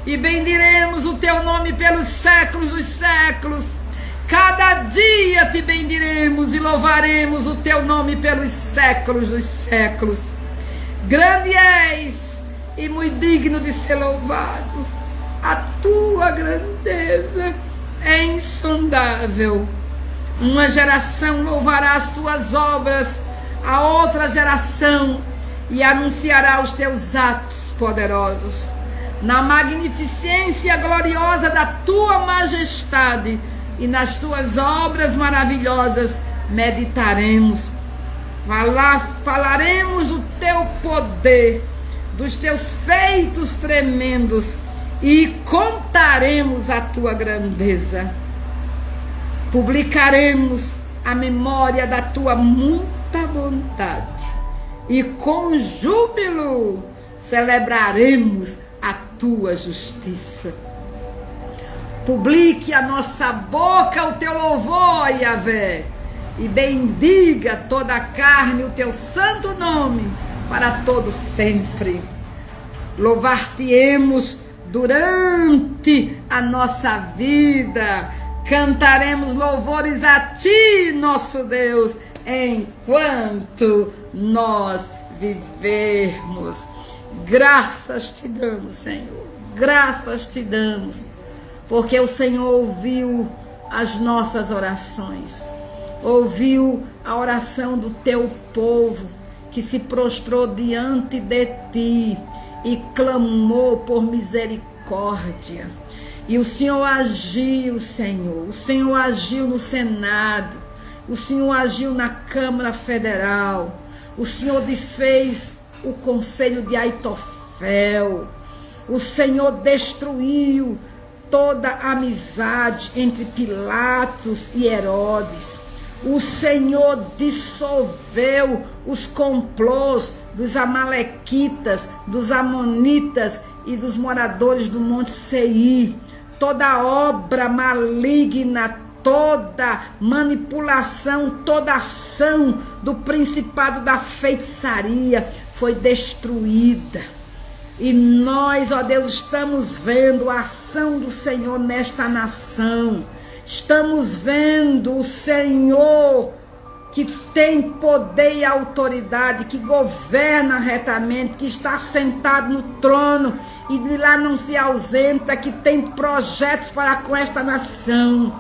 e bendiremos o teu nome pelos séculos dos séculos. Cada dia te bendiremos e louvaremos o teu nome pelos séculos dos séculos. Grande és e muito digno de ser louvado. A tua grandeza é insondável. Uma geração louvará as tuas obras, a outra geração e anunciará os teus atos poderosos. Na magnificência gloriosa da tua majestade e nas tuas obras maravilhosas meditaremos. Falaremos do teu poder, dos teus feitos tremendos, e contaremos a tua grandeza. Publicaremos a memória da tua muita bondade, e com júbilo celebraremos a tua justiça. Publique a nossa boca o teu louvor, Yahvé, e bendiga toda a carne o teu santo nome para todo sempre. Louvar-te-emos durante a nossa vida, cantaremos louvores a ti, nosso Deus, enquanto nós vivermos. Graças te damos, Senhor, graças te damos, porque o Senhor ouviu as nossas orações, ouviu a oração do teu povo que se prostrou diante de ti e clamou por misericórdia. E o Senhor agiu, Senhor. O Senhor agiu no Senado, o Senhor agiu na Câmara Federal, o Senhor desfez o conselho de Aitofel, o Senhor destruiu toda a amizade entre Pilatos e Herodes. O Senhor dissolveu os complôs dos amalequitas, dos amonitas e dos moradores do Monte Seir. Toda obra maligna, toda manipulação, toda ação do principado da feitiçaria foi destruída. E nós, ó Deus, estamos vendo a ação do Senhor nesta nação. Estamos vendo o Senhor que tem poder e autoridade, que governa retamente, que está sentado no trono e de lá não se ausenta, que tem projetos para com esta nação.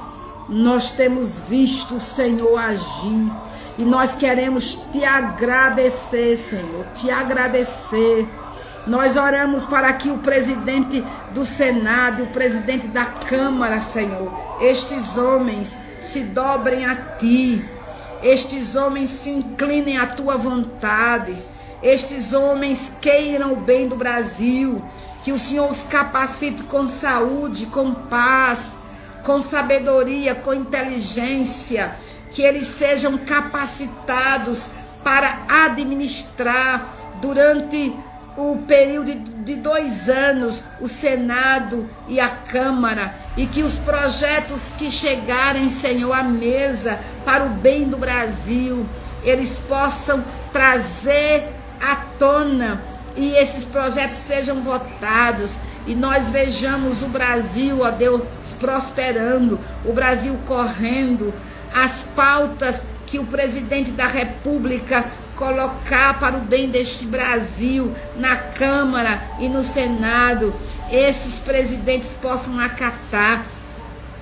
Nós temos visto o Senhor agir e nós queremos te agradecer, Senhor, te agradecer. Nós oramos para que o presidente do Senado, o presidente da Câmara, Senhor, estes homens se dobrem a ti, estes homens se inclinem à tua vontade, estes homens queiram o bem do Brasil, que o Senhor os capacite com saúde, com paz, com sabedoria, com inteligência, que eles sejam capacitados para administrar durante o período de 2 anos o Senado e a Câmara, e que os projetos que chegarem, Senhor, à mesa para o bem do Brasil, eles possam trazer à tona e esses projetos sejam votados e nós vejamos o Brasil, ó Deus, prosperando, o Brasil correndo, as pautas que o presidente da República colocar para o bem deste Brasil, na Câmara e no Senado, esses presidentes possam acatar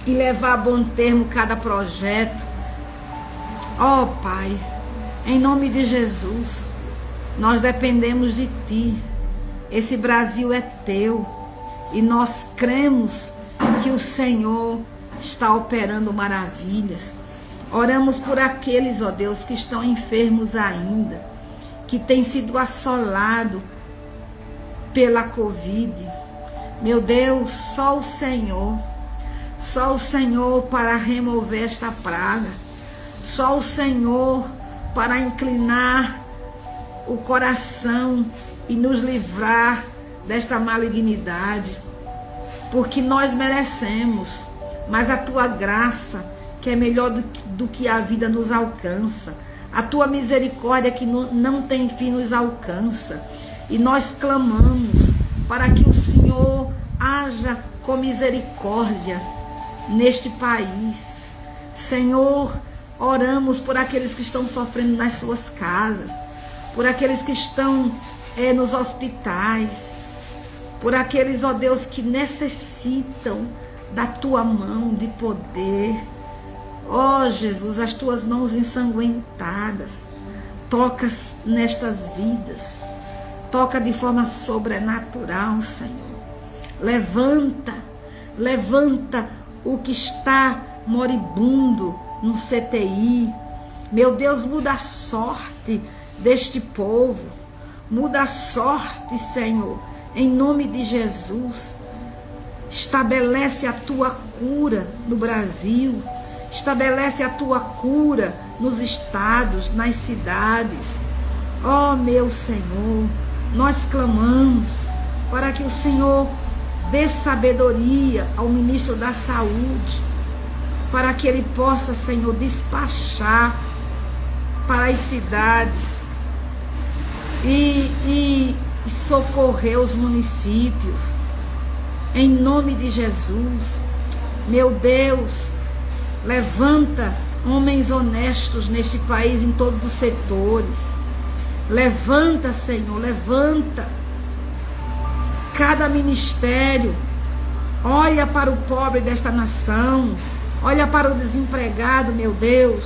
e levar a bom termo cada projeto. Ó Pai, em nome de Jesus, nós dependemos de Ti, esse Brasil é Teu, e nós cremos que o Senhor está operando maravilhas. Oramos por aqueles, ó Deus, que estão enfermos ainda, que têm sido assolados pela Covid. Meu Deus, só o Senhor para remover esta praga, só o Senhor para inclinar o coração e nos livrar desta malignidade, porque nós merecemos, mas a Tua graça, que é melhor do que a vida, nos alcança. A Tua misericórdia, que não tem fim, nos alcança. E nós clamamos para que o Senhor haja com misericórdia neste país. Senhor, oramos por aqueles que estão sofrendo nas suas casas, por aqueles que estão nos hospitais, por aqueles, ó Deus, que necessitam da Tua mão de poder. Ó Jesus, as Tuas mãos ensanguentadas, toca nestas vidas, toca de forma sobrenatural, Senhor. Levanta o que está moribundo no CTI. Meu Deus, muda a sorte deste povo, muda a sorte, Senhor, em nome de Jesus. Estabelece a Tua cura no Brasil, estabelece a Tua cura nos estados, nas cidades. Ó meu Senhor, nós clamamos para que o Senhor dê sabedoria ao ministro da Saúde, para que ele possa, Senhor, despachar para as cidades e socorrer os municípios, em nome de Jesus. Meu Deus, levanta homens honestos neste país, em todos os setores. Levanta, Senhor, levanta cada ministério. Olha para o pobre desta nação, olha para o desempregado, meu Deus.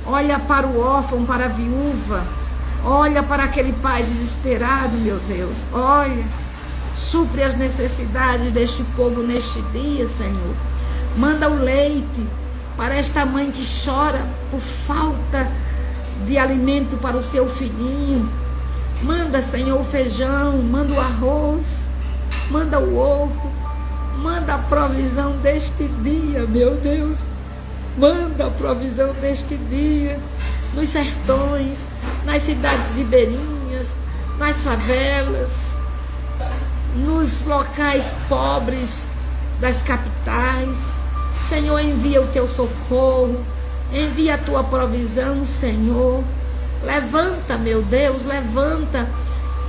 Olha para o órfão, para a viúva. Olha para aquele pai desesperado, meu Deus. Olha, supre as necessidades deste povo neste dia, Senhor. Manda o leite para esta mãe que chora por falta de alimento para o seu filhinho. Manda, Senhor, o feijão, manda o arroz, manda o ovo, manda a provisão deste dia, meu Deus. Manda a provisão deste dia, nos sertões, nas cidades ribeirinhas, nas favelas, nos locais pobres das capitais. Senhor, envia o Teu socorro, envia a Tua provisão, Senhor. Levanta, meu Deus, levanta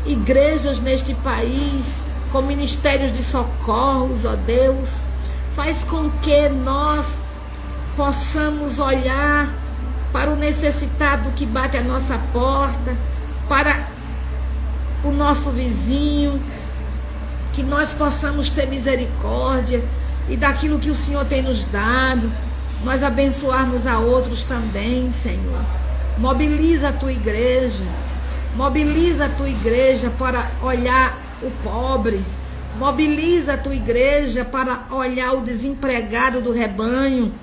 igrejas neste país com ministérios de socorros, ó Deus. Faz com que nós possamos olhar para o necessitado que bate à nossa porta, para o nosso vizinho, que nós possamos ter misericórdia e daquilo que o Senhor tem nos dado, nós abençoarmos a outros também, Senhor. Mobiliza a Tua igreja, mobiliza a Tua igreja para olhar o pobre, mobiliza a Tua igreja para olhar o desempregado do rebanho,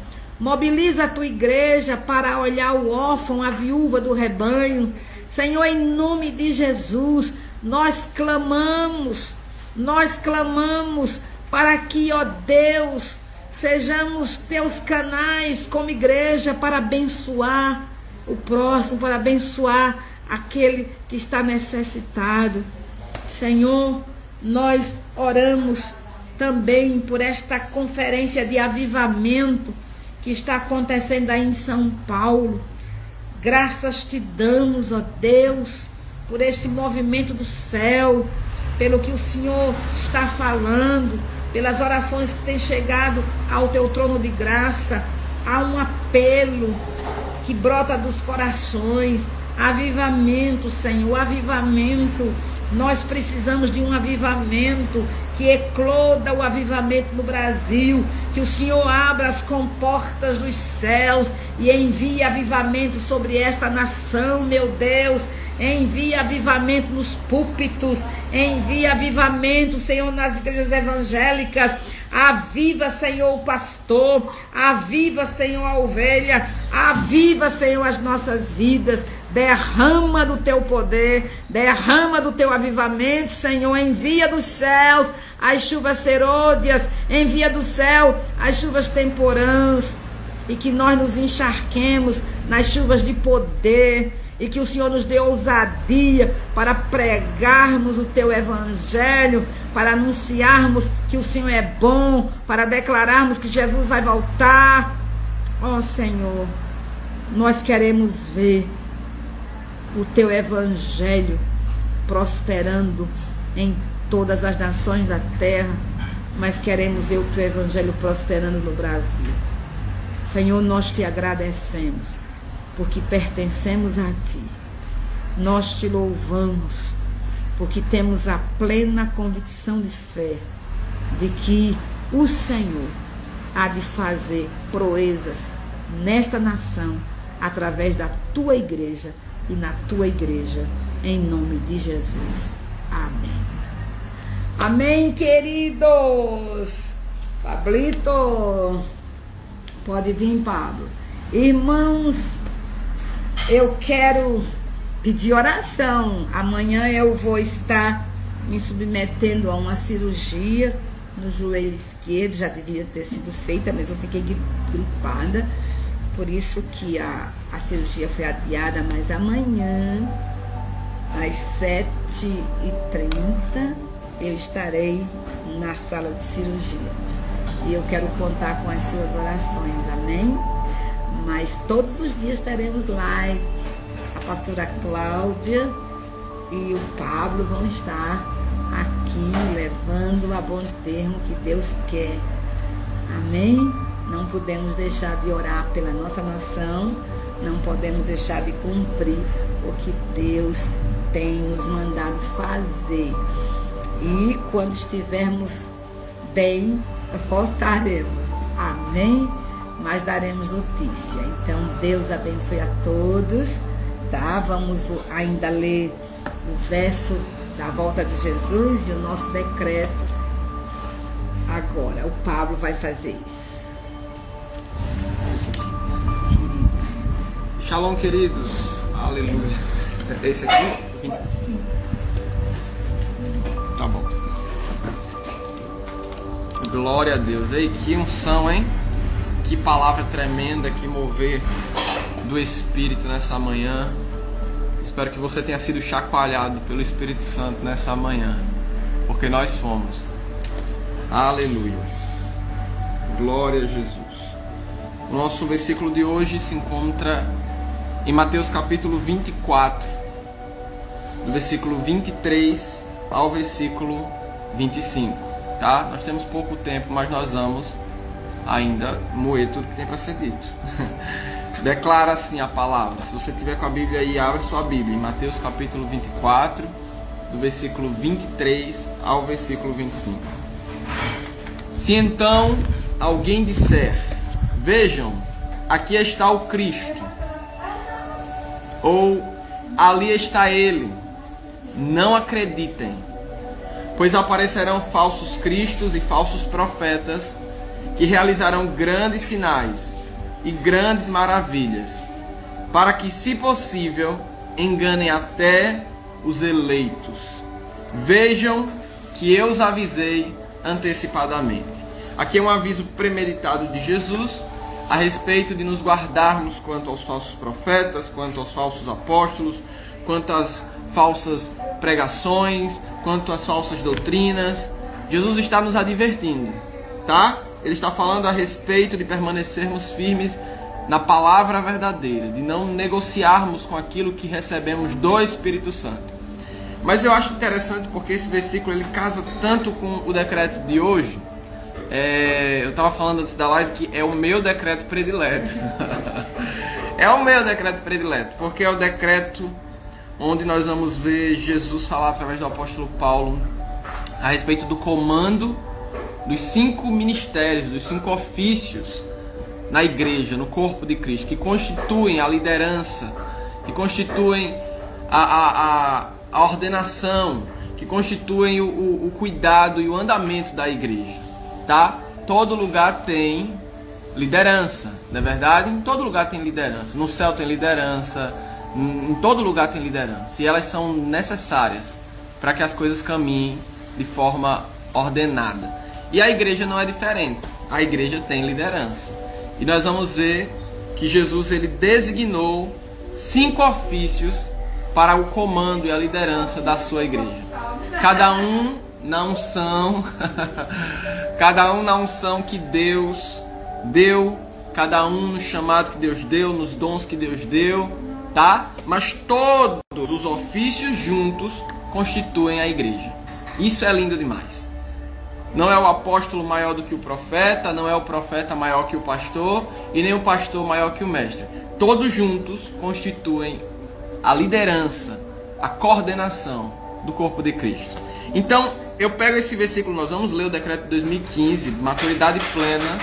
mobiliza a Tua igreja para olhar o órfão, a viúva do rebanho. Senhor, em nome de Jesus, nós clamamos para que, ó Deus, sejamos teus canais como igreja para abençoar o próximo, para abençoar aquele que está necessitado. Senhor, nós oramos também por esta conferência de avivamento que está acontecendo aí em São Paulo. Graças te damos, ó Deus, por este movimento do céu, pelo que o Senhor está falando, pelas orações que têm chegado ao teu trono de graça. Há um apelo que brota dos corações. Avivamento, Senhor, avivamento. Nós precisamos de um avivamento, que ecloda o avivamento no Brasil, que o Senhor abra as comportas dos céus e envie avivamento sobre esta nação, meu Deus. Envie avivamento nos púlpitos, envie avivamento, Senhor, nas igrejas evangélicas. Aviva, Senhor, o pastor, aviva, Senhor, a ovelha, aviva, Senhor, as nossas vidas. Derrama do teu poder, derrama do teu avivamento, Senhor. Envia dos céus as chuvas serôdias, envia do céu as chuvas temporãs, e que nós nos encharquemos nas chuvas de poder, e que o Senhor nos dê ousadia para pregarmos o teu evangelho, para anunciarmos que o Senhor é bom, para declararmos que Jesus vai voltar. Ó Senhor, nós queremos ver o teu evangelho prosperando em todas as nações da terra, mas queremos ver o teu evangelho prosperando no Brasil. Senhor, nós te agradecemos, porque pertencemos a ti. Nós te louvamos, porque temos a plena convicção de fé de que o Senhor há de fazer proezas nesta nação, através da tua igreja e na tua igreja, em nome de Jesus. Amém. Amém, queridos. Pablito, pode vir, Pablo. Irmãos, eu quero pedir oração. Amanhã eu vou estar me submetendo a uma cirurgia no joelho esquerdo. Já devia ter sido feita, mas eu fiquei gripada. Por isso que a cirurgia foi adiada. Mas amanhã, às 7h30, eu estarei na sala de cirurgia. E eu quero contar com as suas orações, amém? Mas todos os dias teremos live. A pastora Cláudia e o Pablo vão estar aqui levando a bom termo que Deus quer. Amém? Não podemos deixar de orar pela nossa nação, não podemos deixar de cumprir o que Deus tem nos mandado fazer. E quando estivermos bem, voltaremos. Amém? Mas daremos notícia. Então, Deus abençoe a todos, tá? Vamos ainda ler o verso da volta de Jesus e o nosso decreto. Agora, o Pablo vai fazer isso. Shalom, queridos. Aleluia. Esse aqui? Tá bom. Glória a Deus. Ei, que unção, hein? Que palavra tremenda, que mover do Espírito nessa manhã. Espero que você tenha sido chacoalhado pelo Espírito Santo nessa manhã, porque nós fomos. Aleluias. Glória a Jesus. O nosso versículo de hoje se encontra em Mateus capítulo 24, do versículo 23 ao versículo 25, tá? Nós temos pouco tempo, mas nós vamos ainda moer tudo que tem para ser dito. Declara assim a palavra. Se você tiver com a Bíblia aí, abre sua Bíblia em Mateus capítulo 24, do versículo 23 ao versículo 25. Se então alguém disser: vejam, aqui está o Cristo, ou ali está ele, não acreditem, pois aparecerão falsos cristos e falsos profetas, que realizarão grandes sinais e grandes maravilhas, para que, se possível, enganem até os eleitos. Vejam que eu os avisei antecipadamente. Aqui é um aviso premeditado de Jesus a respeito de nos guardarmos quanto aos falsos profetas, quanto aos falsos apóstolos, quanto às falsas pregações, quanto às falsas doutrinas. Jesus está nos advertindo, tá? Ele está falando a respeito de permanecermos firmes na palavra verdadeira, de não negociarmos com aquilo que recebemos do Espírito Santo. Mas eu acho interessante porque esse versículo ele casa tanto com o decreto de hoje. Eu estava falando antes da live que é o meu decreto predileto. É o meu decreto predileto, porque é o decreto onde nós vamos ver Jesus falar através do apóstolo Paulo a respeito do comando dos 5 ministérios, dos 5 ofícios na igreja, no corpo de Cristo, que constituem a liderança, que constituem a ordenação, que constituem o cuidado e o andamento da igreja, tá? Todo lugar tem liderança, não é verdade? Em todo lugar tem liderança. No céu tem liderança, em todo lugar tem liderança. E elas são necessárias para que as coisas caminhem de forma ordenada. E a igreja não é diferente. A igreja tem liderança. E nós vamos ver que Jesus ele designou 5 ofícios para o comando e a liderança da sua igreja. Cada um na unção, cada um na unção que Deus deu, cada um no chamado que Deus deu, nos dons que Deus deu, tá? Mas todos os ofícios juntos constituem a igreja. Isso é lindo demais. Não é o apóstolo maior do que o profeta, não é o profeta maior que o pastor e nem o pastor maior que o mestre. Todos juntos constituem a liderança, a coordenação do corpo de Cristo. Então, eu pego esse versículo, nós vamos ler o decreto de 2015, maturidade plena.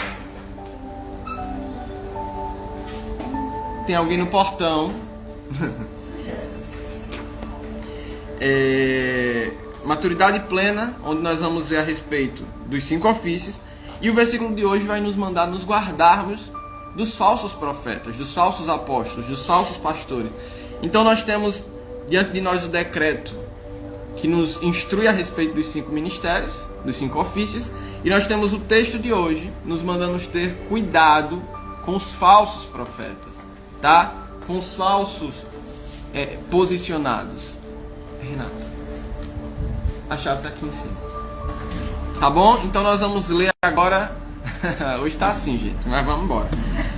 Tem alguém no portão. Maturidade plena, onde nós vamos ver a respeito dos 5 ofícios. E o versículo de hoje vai nos mandar nos guardarmos dos falsos profetas, dos falsos apóstolos, dos falsos pastores. Então nós temos diante de nós o decreto que nos instrui a respeito dos 5 ministérios, dos 5 ofícios. E nós temos o texto de hoje nos mandando ter cuidado com os falsos profetas, tá? Com os falsos posicionados. Renata, a chave está aqui em cima. Tá bom? Então nós vamos ler agora. Hoje está assim, gente, mas vamos embora.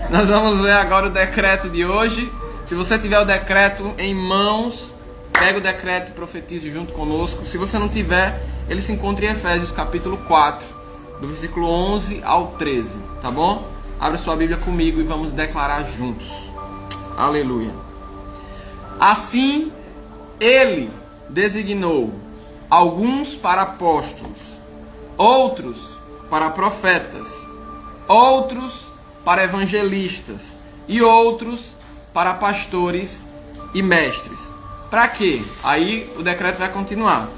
Nós vamos ler agora o decreto de hoje. Se você tiver o decreto em mãos, pega o decreto e profetize junto conosco. Se você não tiver, ele se encontra em Efésios capítulo 4, do versículo 11 ao 13. Tá bom? Abra sua Bíblia comigo e vamos declarar juntos. Aleluia. Assim, ele designou alguns para apóstolos, outros para profetas, outros para evangelistas e outros para pastores e mestres. Para quê? Aí o decreto vai continuar.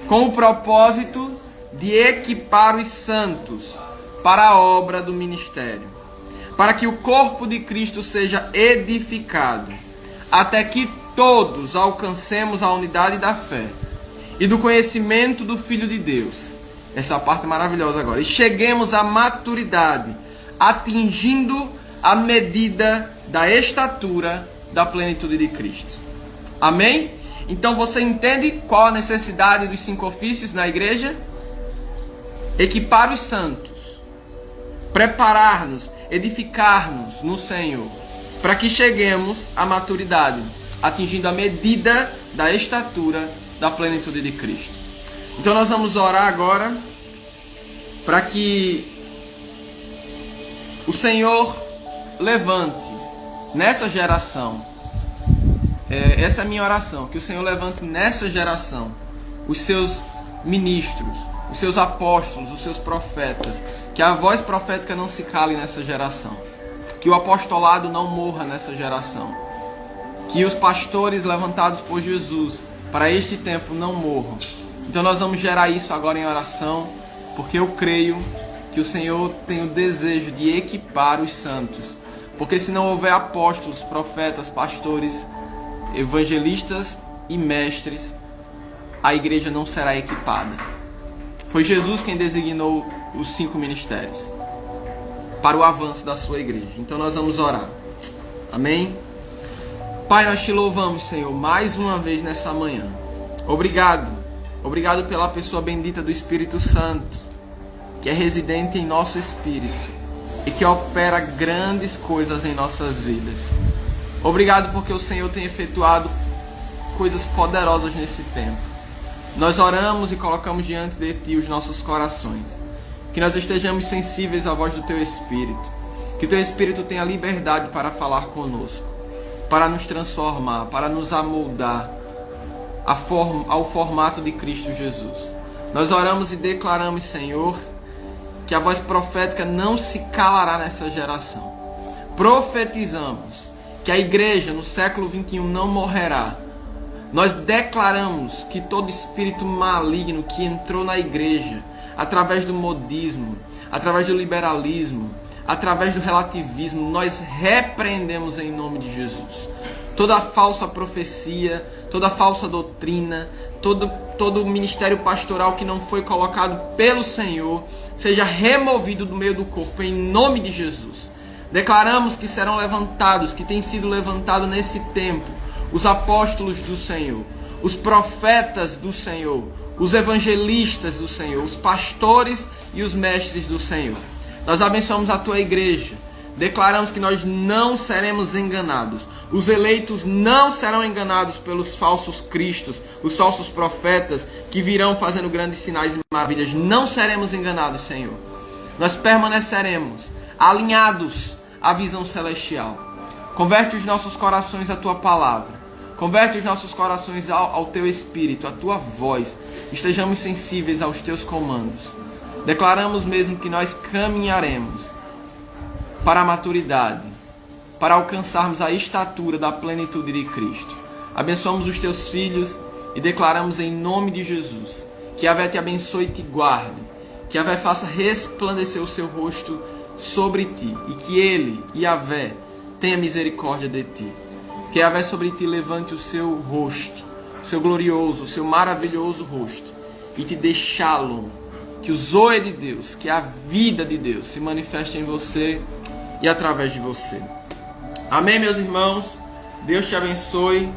Com o propósito de equipar os santos para a obra do ministério, para que o corpo de Cristo seja edificado, até que todos alcancemos a unidade da fé e do conhecimento do Filho de Deus. Essa parte é maravilhosa agora. E cheguemos à maturidade, atingindo a medida da estatura da plenitude de Cristo. Amém? Então você entende qual a necessidade dos 5 ofícios na igreja? Equipar os santos, preparar-nos, edificar-nos no Senhor, para que cheguemos à maturidade, atingindo a medida da estatura da plenitude de Cristo. Então nós vamos orar agora para que o Senhor levante nessa geração, essa é a minha oração, que o Senhor levante nessa geração os seus ministros, os seus apóstolos, os seus profetas, que a voz profética não se cale nessa geração, que o apostolado não morra nessa geração, que os pastores levantados por Jesus para este tempo não morram. Então nós vamos gerar isso agora em oração, porque eu creio que o Senhor tem o desejo de equipar os santos, porque se não houver apóstolos, profetas, pastores, evangelistas e mestres, a igreja não será equipada. Foi Jesus quem designou os 5 ministérios para o avanço da sua igreja. Então nós vamos orar. Amém? Pai, nós te louvamos, Senhor, mais uma vez nessa manhã. Obrigado. Obrigado pela pessoa bendita do Espírito Santo, que é residente em nosso espírito e que opera grandes coisas em nossas vidas. Obrigado porque o Senhor tem efetuado coisas poderosas nesse tempo. Nós oramos e colocamos diante de Ti os nossos corações. Que nós estejamos sensíveis à voz do Teu Espírito. Que o Teu Espírito tenha liberdade para falar conosco, para nos transformar, para nos amoldar ao formato de Cristo Jesus. Nós oramos e declaramos, Senhor, que a voz profética não se calará nessa geração. Profetizamos que a igreja no século 21 não morrerá. Nós declaramos que todo espírito maligno que entrou na igreja, através do modismo, através do liberalismo, através do relativismo, nós repreendemos em nome de Jesus. Toda falsa profecia, toda falsa doutrina, todo ministério pastoral que não foi colocado pelo Senhor, seja removido do meio do corpo, em nome de Jesus. Declaramos que serão levantados, que tem sido levantado nesse tempo, os apóstolos do Senhor, os profetas do Senhor, os evangelistas do Senhor, os pastores e os mestres do Senhor. Nós abençoamos a Tua igreja. Declaramos que nós não seremos enganados. Os eleitos não serão enganados pelos falsos cristos, os falsos profetas que virão fazendo grandes sinais e maravilhas. Não seremos enganados, Senhor. Nós permaneceremos alinhados à visão celestial. Converte os nossos corações à Tua palavra. Converte os nossos corações ao Teu Espírito, à Tua voz. Estejamos sensíveis aos Teus comandos. Declaramos mesmo que nós caminharemos para a maturidade, para alcançarmos a estatura da plenitude de Cristo. Abençoamos os Teus filhos e declaramos em nome de Jesus que Yahvé te abençoe e te guarde, que Yahvé faça resplandecer o seu rosto sobre ti e que Ele, Yahvé, tenha misericórdia de ti. Que Yahvé sobre ti levante o seu rosto, o seu glorioso, o seu maravilhoso rosto e te dê shalom. Que o zoe de Deus, que a vida de Deus se manifeste em você e através de você. Amém, meus irmãos? Deus te abençoe.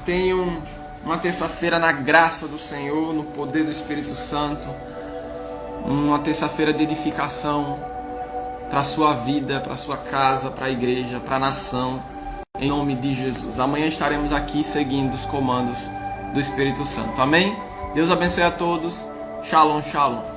Tenham uma terça-feira na graça do Senhor, no poder do Espírito Santo. Uma terça-feira de edificação para a sua vida, para a sua casa, para a igreja, para a nação. Em nome de Jesus. Amanhã estaremos aqui seguindo os comandos do Espírito Santo. Amém? Deus abençoe a todos. Shalom, shalom.